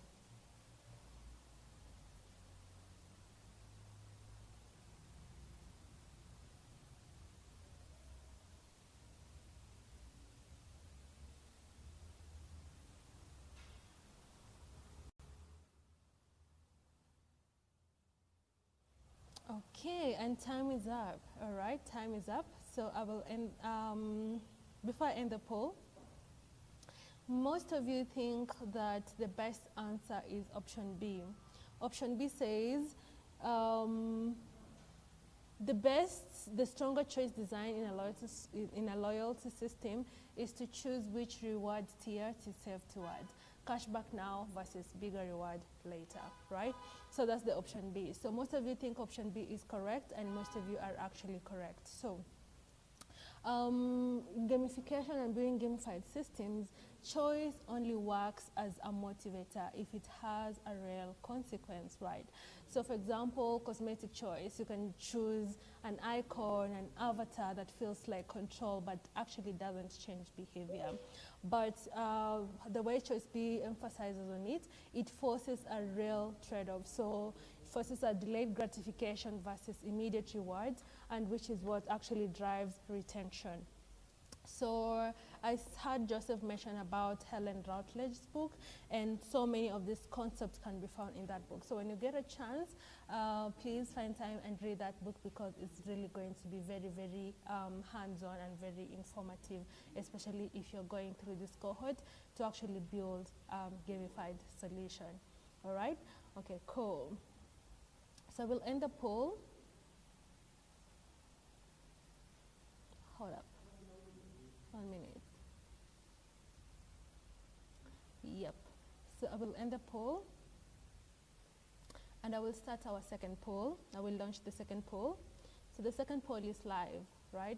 Okay, and time is up. All right, time is up. So I will end, before I end the poll, most of you think that the best answer is option B. Option B says the stronger choice design in a loyalty system is to choose which reward tier to save toward. Cashback now versus bigger reward later, right? So that's the option B. So most of you think option B is correct, and most of you are actually correct. So gamification and building gamified systems, choice only works as a motivator if it has a real consequence, right? So for example, cosmetic choice, you can choose an icon, an avatar that feels like control but actually doesn't change behavior. But the way choice B emphasizes on it, it forces a real trade-off. So it forces a delayed gratification versus immediate reward, and which is what actually drives retention. So I heard Joseph mention about Helen Routledge's book, and so many of these concepts can be found in that book. So when you get a chance, please find time and read that book, because it's really going to be very, very hands-on and very informative, especially if you're going through this cohort to actually build gamified solution. All right? Okay, cool. So we'll end the poll. Hold up. 1 minute. Yep. So I will end the poll, and I will start our second poll. I will launch the second poll. So the second poll is live, right?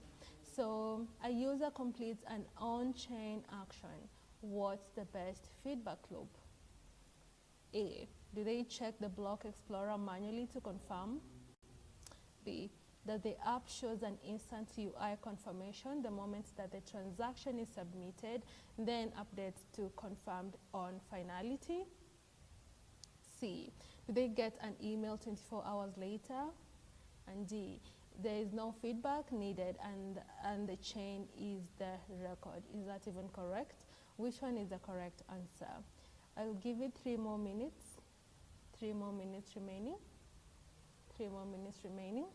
So a user completes an on-chain action. What's the best feedback loop? A, do they check the block explorer manually to confirm? B, that the app shows an instant UI confirmation the moment that the transaction is submitted, then updates to confirmed on finality? C, do they get an email 24 hours later? And D, there is no feedback needed and the chain is the record. Is that even correct? Which one is the correct answer? I'll give it 3 more minutes. 3 more minutes remaining. 3 more minutes remaining.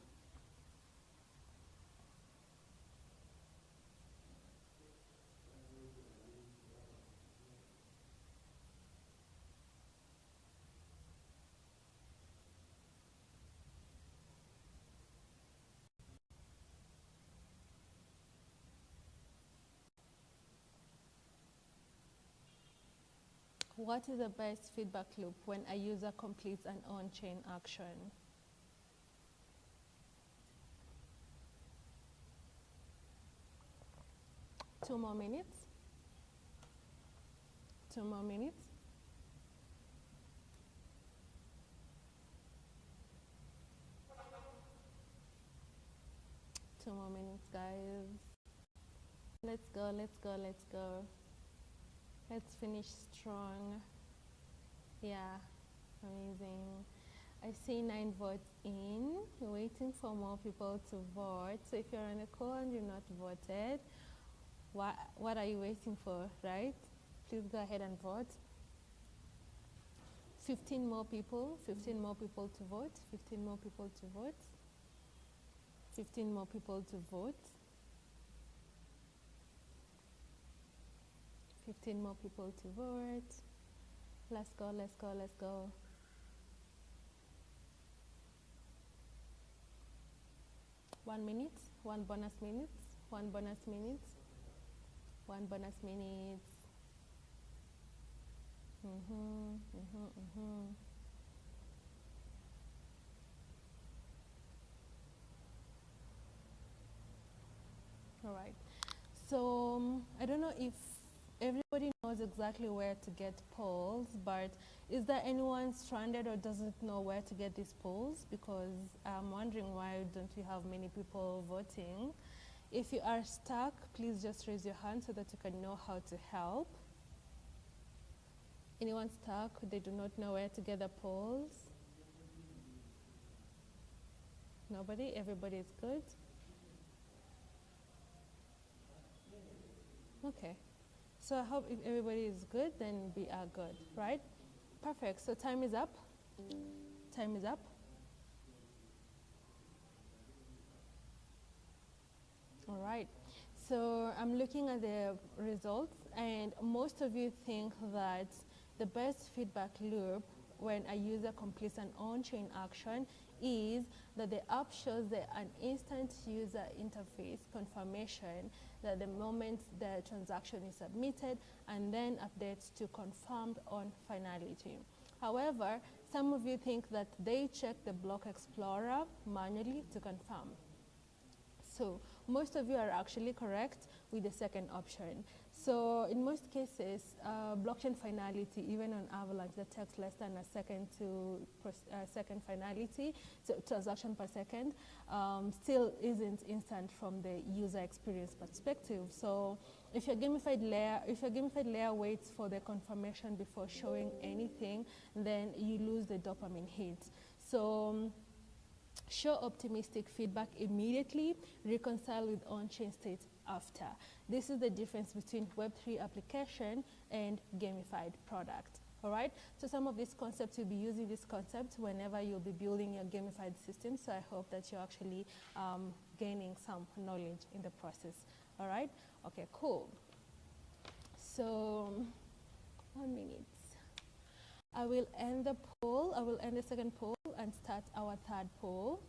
What is the best feedback loop when a user completes an on-chain action? Two more minutes. 2 more minutes. Two more minutes, guys. Let's go, let's go, let's go. Let's finish strong. Yeah, amazing. I see 9 votes in. We're waiting for more people to vote. So if you're on a call and you're not voted, what are you waiting for, right? Please go ahead and vote. 15 more people to vote. 15 more people to vote. 15 more people to vote. 15 more people to vote. Let's go, let's go, let's go. One minute, one bonus minute, one bonus minute, one bonus minute. All right. So I don't know if everybody knows exactly where to get polls, but is there anyone stranded or doesn't know where to get these polls? Because I'm wondering why don't we have many people voting? If you are stuck, please just raise your hand so that you can know how to help. Anyone stuck? They do not know where to get the polls? Nobody? Everybody is good? Okay. So I hope if everybody is good, then we are good, right? Perfect. So time is up. Time is up. All right. So I'm looking at the results, and most of you think that the best feedback loop when a user completes an on-chain action is that the app shows an instant user interface confirmation that the moment the transaction is submitted and then updates to confirmed on finality. However, some of you think that they check the block explorer manually to confirm. So most of you are actually correct with the second option. So in most cases, blockchain finality, even on Avalanche, that takes less than a second to second finality, so transaction per second, still isn't instant from the user experience perspective. So if your gamified layer waits for the confirmation before showing anything, then you lose the dopamine hit. So show optimistic feedback immediately, reconcile with on-chain state after. This is the difference between Web3 application and gamified product. All right, so some of these concepts, you'll be using this concept whenever you'll be building your gamified system. So I hope that you're actually gaining some knowledge in the process. All right, okay, cool. So 1 minute. I will end the poll. I will end the second poll and start our third poll.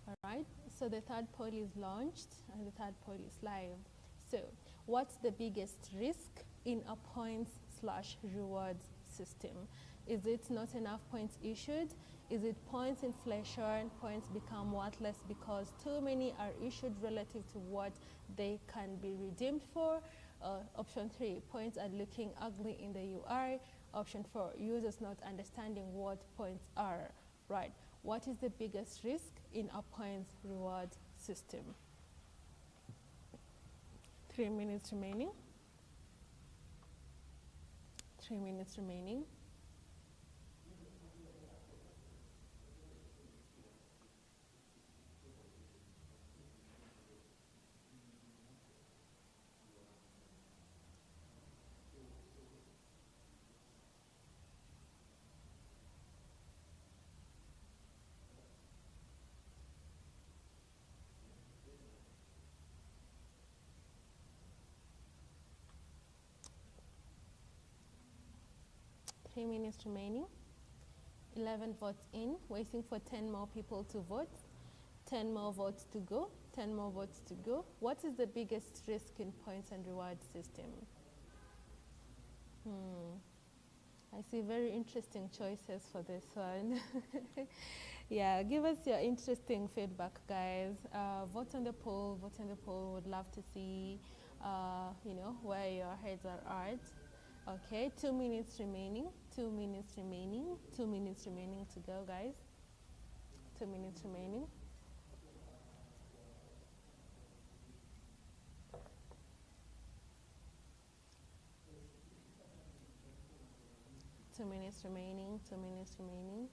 All right, so the third poll is launched and the third poll is live. So what's the biggest risk in a points/rewards system? Is it not enough points issued? Is it points inflation? Points become worthless because too many are issued relative to what they can be redeemed for? Option 3, points are looking ugly in the UI. Option 4, users not understanding what points are. right? What is the biggest risk in a points reward system? 3 minutes remaining. 3 minutes remaining. Three minutes remaining. 11 votes in, waiting for 10 more people to vote. 10 more votes to go. 10 more votes to go. What is the biggest risk in points and reward system? I see very interesting choices for this one. Yeah, give us your interesting feedback, guys. Vote on the poll. Vote on the poll. Would love to see, you know, where your heads are at. Okay, 2 minutes remaining. 2 minutes remaining. 2 minutes remaining to go, guys. 2 minutes remaining. Two minutes remaining. 2 minutes remaining.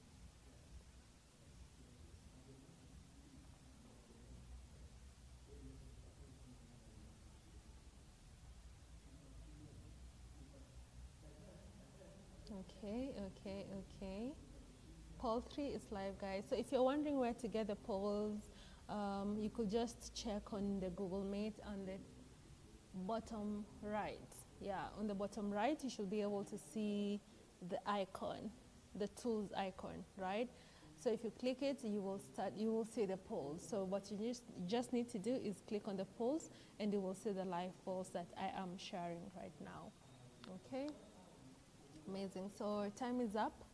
Okay. Poll 3 is live, guys. So if you're wondering where to get the polls, you could just check on the Google Meet on the bottom right. Yeah, on the bottom right, you should be able to see the icon, the tools icon, right? So if you click it, you will see the polls. So what you just need to do is click on the polls, and you will see the live polls that I am sharing right now. Okay. Amazing. So time is up.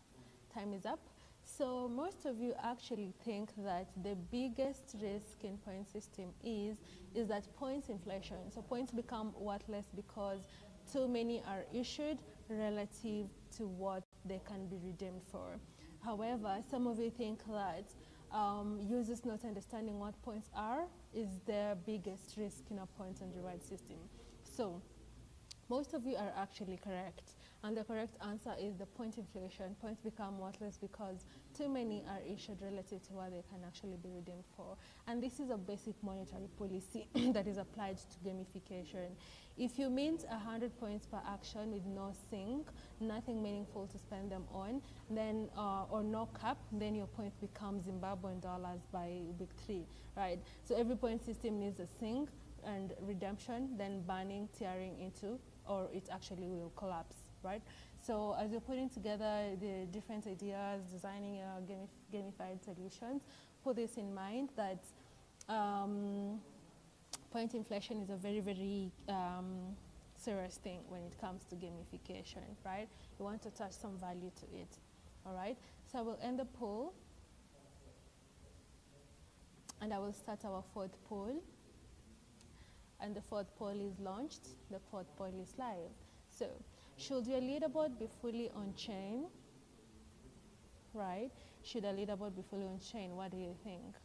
Time is up. So most of you actually think that the biggest risk in point system is that points inflation. So points become worthless because too many are issued relative to what they can be redeemed for. However, some of you think that users not understanding what points are is their biggest risk in a points and reward system. So most of you are actually correct. And the correct answer is the point inflation. Points become worthless because too many are issued relative to what they can actually be redeemed for. And this is a basic monetary policy that is applied to gamification. If you mint 100 points per action with no sink, nothing meaningful to spend them on, then or no cap, then your points become Zimbabwean dollars by week 3, right? So every point system needs a sink and redemption, then banning, tearing into, or it actually will collapse, right? So as you're putting together the different ideas, designing your gamified solutions, put this in mind that point inflation is a very, very serious thing when it comes to gamification, right? You want to attach some value to it, all right? So I will end the poll, and I will start our fourth poll. And the fourth poll is launched. The fourth poll is live. So, should your leaderboard be fully on-chain? Right? Should a leaderboard be fully on-chain? What do you think?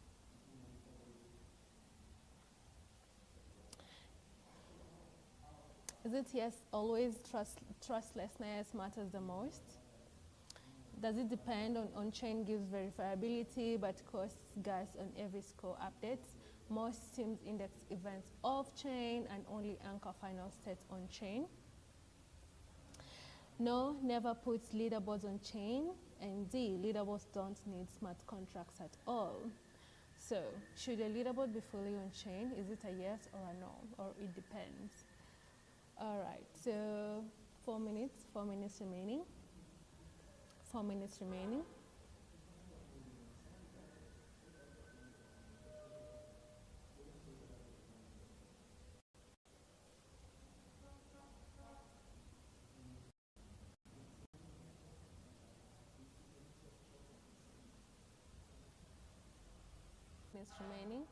Is it yes, always trustlessness matters the most? Does it depend on on-chain gives verifiability but costs gas on every score updates? Most teams index events off-chain and only anchor final state on-chain. No, never puts leaderboards on-chain. And D, leaderboards don't need smart contracts at all. So, should a leaderboard be fully on-chain? Is it a yes or a no? Or it depends? All right, so 4 minutes remaining. 4 minutes remaining. Remaining.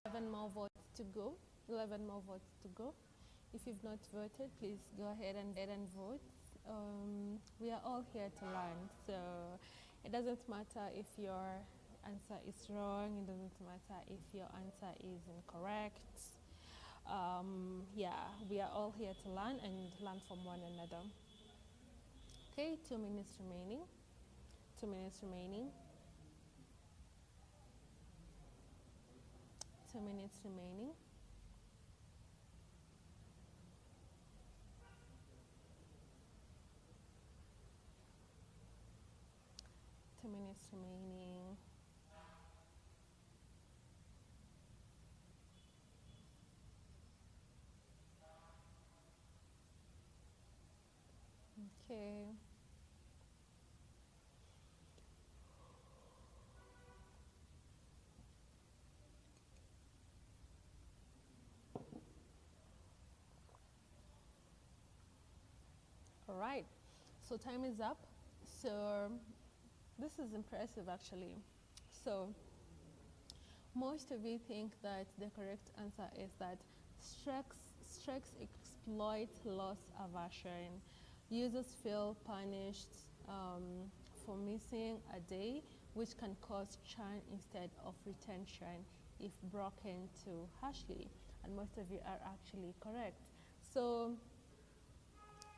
11 more votes to go. 11 more votes to go. If you've not voted, please go ahead and vote. we are all here to learn. So it doesn't matter if your answer is wrong, it doesn't matter if your answer is incorrect. Yeah, we are all here to learn and learn from one another. Okay, 2 minutes remaining. 2 minutes remaining. 2 minutes remaining. Minutes remaining. Okay. All right. So time is up. So this is impressive actually. So most of you think that the correct answer is that strikes exploit loss aversion. Users feel punished for missing a day, which can cause churn instead of retention if broken too harshly. And most of you are actually correct. So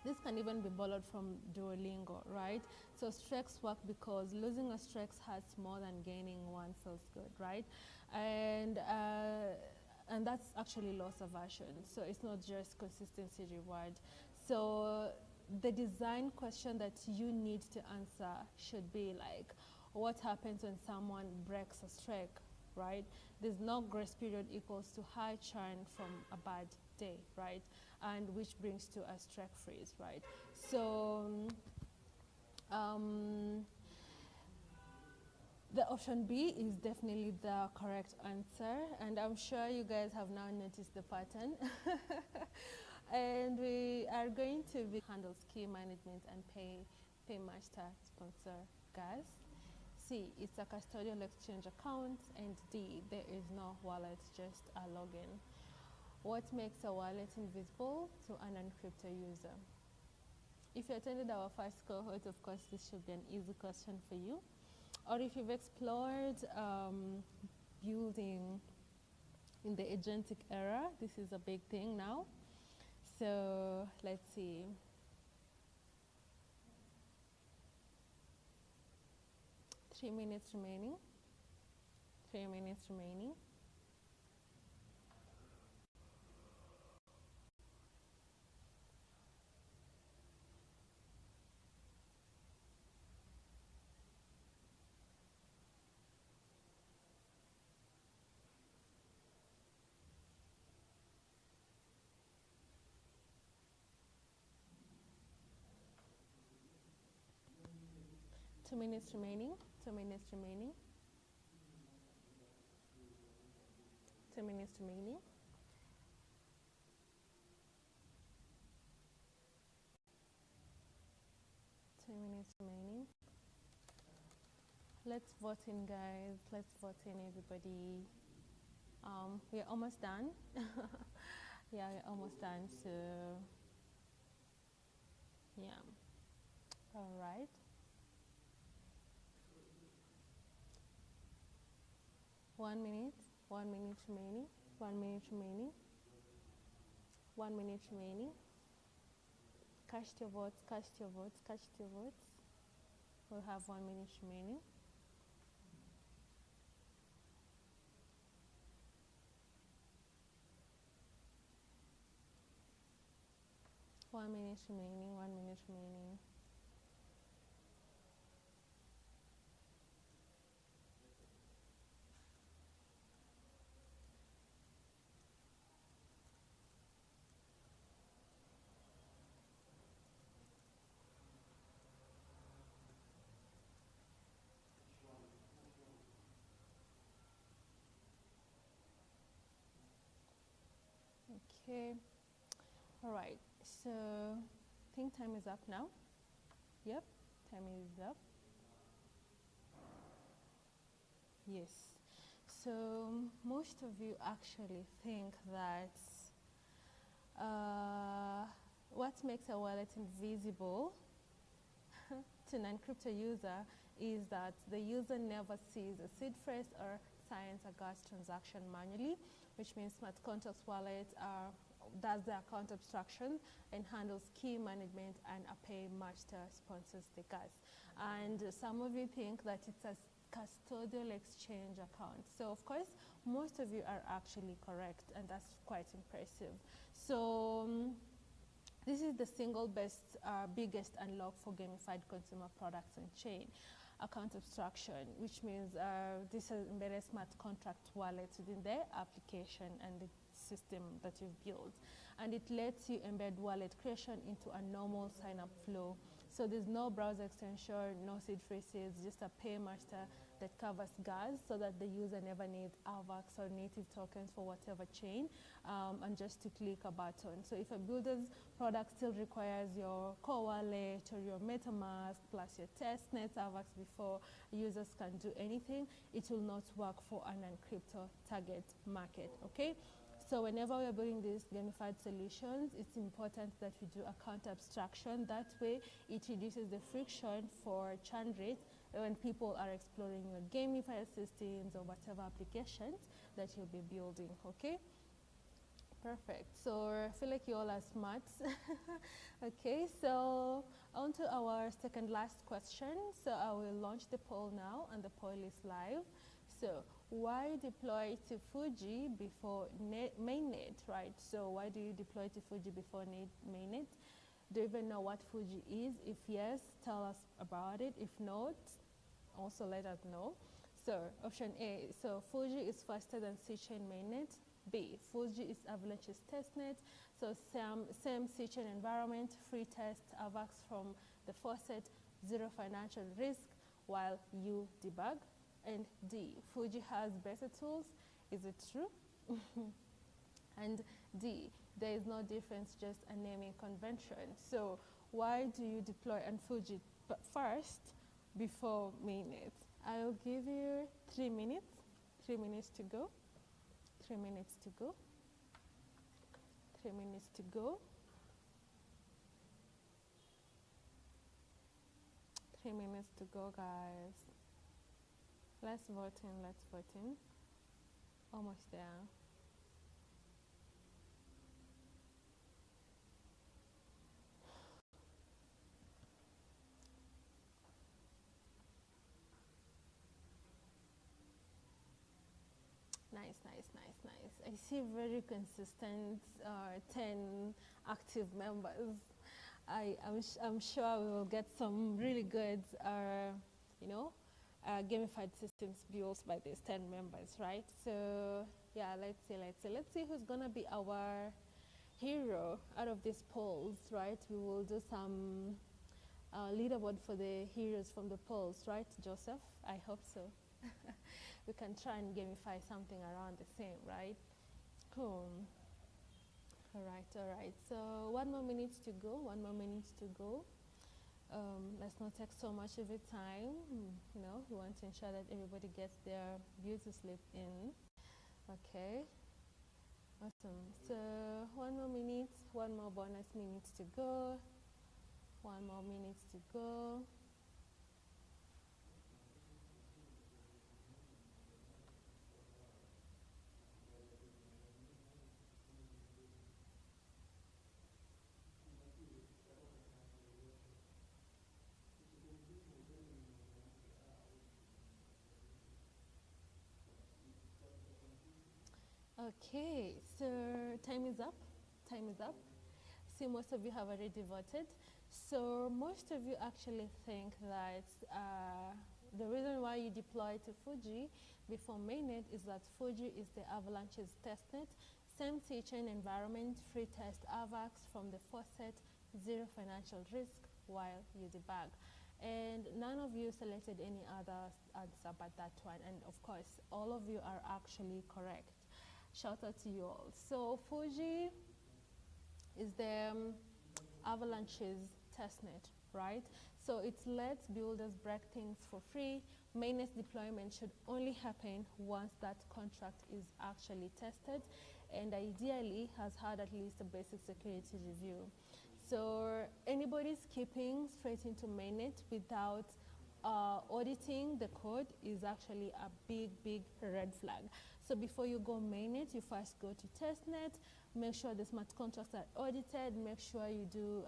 this can even be borrowed from Duolingo, right? So strikes work because losing a strikes hurts more than gaining one feels good, right? And that's actually loss aversion. So it's not just consistency reward. So the design question that you need to answer should be like, what happens when someone breaks a strike, right? There's no grace period equals to high churn from a bad day, right? And which brings to a strike freeze, right? So the option B is definitely the correct answer, and I'm sure you guys have now noticed the pattern. And we are going to be handles key management and paymaster sponsor gas. C, it's a custodial exchange account, and D, there is no wallet, just a login. What makes a wallet invisible to an uncrypted user? If you attended our first cohort, of course, this should be an easy question for you. Or if you've explored building in the agentic era, this is a big thing now. So let's see. Three minutes remaining. 3 minutes remaining. Two minutes remaining. 2 minutes remaining. 2 minutes remaining. Let's vote in, guys. Let's vote in, everybody. We're almost done. Yeah, we're almost done. So, yeah. All right. One minute remaining. 1 minute remaining. 1 minute remaining. Cast your votes, cast your votes, cast your votes. We'll have 1 minute remaining. One minute remaining, 1 minute remaining. Okay, all right, so I think time is up now. Yep, time is up. Yes, so most of you actually think that what makes a wallet invisible to non-crypto user is that the user never sees a seed phrase or signs a gas transaction manually, which means smart contracts wallet does the account abstraction and handles key management, and a paymaster sponsors the gas. And some of you think that it's a custodial exchange account. So of course, most of you are actually correct, and that's quite impressive. So this is the single biggest unlock for gamified consumer products on chain. Account abstraction, which means this is embedded smart contract wallets within the application and the system that you've built. And it lets you embed wallet creation into a normal sign-up flow. So there's no browser extension, no seed phrases, just a paymaster that covers gas so that the user never needs AVAX or native tokens for whatever chain, and just to click a button. So if a builder's product still requires your core wallet or your MetaMask plus your testnet AVAX before users can do anything, it will not work for a non-crypto target market, okay? So whenever we are building these gamified solutions, it's important that we do account abstraction. That way, it reduces the friction for churn rate when people are exploring your gamified systems or whatever applications that you'll be building, okay? Perfect. So I feel like you all are smart. Okay, so on to our second last question. So I will launch the poll now, and the poll is live. So why deploy to Fuji before mainnet, right? So why do you deploy to Fuji before mainnet? Do you even know what Fuji is? If yes, tell us about it. If not, also let us know. So option A, so Fuji is faster than C-chain mainnet. B, Fuji is Avalanche's testnet. So same C-chain environment, free test, AVAX from the faucet, zero financial risk while you debug. And D, Fuji has better tools. Is it true? And D, there is no difference, just a naming convention. So why do you deploy on Fuji first before mainnet? I'll give you 3 minutes. 3 minutes to go. 3 minutes to go. 3 minutes to go. 3 minutes to go, guys. Let's vote in, let's vote in. Almost there. Nice, nice, nice, nice. I see very consistent 10 active members. I'm sure we will get some really good, gamified systems built by these 10 members, right? So yeah, let's see who's gonna be our hero out of these polls, right? We will do some leaderboard for the heroes from the polls, right, Joseph? I hope so. We can try and gamify something around the same, right? Cool. All right. So 1 more minute to go. Let's not take so much of your time. We want to ensure that everybody gets their beauty sleep in. Okay. Awesome. So 1 more minute, 1 more bonus minute to go. 1 more minute to go. Okay, so time is up. See, most of you have already voted. So most of you actually think that the reason why you deploy to Fuji before mainnet is that Fuji is the Avalanche's testnet, same C-chain environment, free test AVAX from the faucet, zero financial risk while you debug. And none of you selected any other answer but that one. And of course, all of you are actually correct. Shout out to you all. So Fuji is the Avalanche's testnet, right? So it lets builders break things for free. Mainnet deployment should only happen once that contract is actually tested and ideally has had at least a basic security review. So anybody skipping straight into mainnet without auditing the code is actually a big red flag. So before you go mainnet, you first go to testnet, make sure the smart contracts are audited, make sure you do,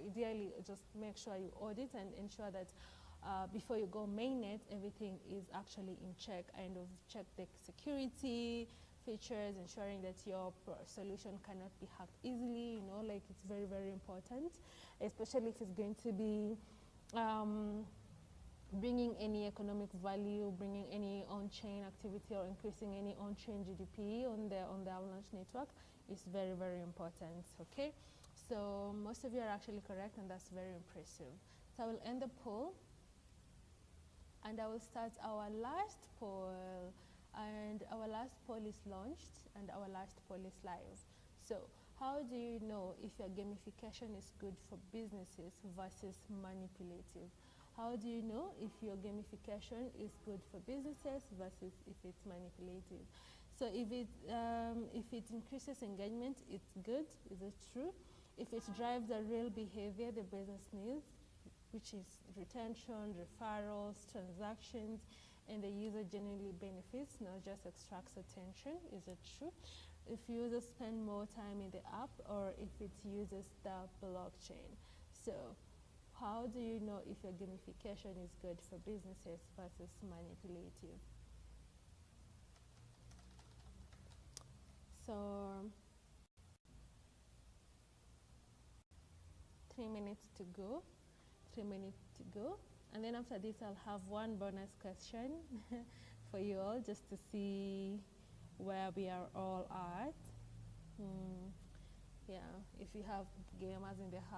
ideally just make sure you audit and ensure that before you go mainnet, everything is actually in check, and check the security features, ensuring that your solution cannot be hacked easily, you know, like it's very important, especially if it's going to be bringing any economic value, bringing any on-chain activity, or increasing any on-chain GDP on the Avalanche network is very important, okay? So most of you are actually correct, and that's very impressive. So I will end the poll, and I will start our last poll. And our last poll is launched, and our last poll is live. So how do you know if your gamification is good for businesses versus manipulative? How do you know if your gamification is good for businesses versus if it's manipulative? So if it increases engagement, it's good. Is it true? If it drives a real behavior the business needs, which is retention, referrals, transactions, and the user genuinely benefits, not just extracts attention, is it true? If users spend more time in the app, or if it uses the blockchain. So how do you know if your gamification is good for businesses versus manipulative? So 3 minutes to go. 3 minutes to go. And then after this, I'll have one bonus question for you all, just to see where we are all at. Yeah, if you have gamers in the house.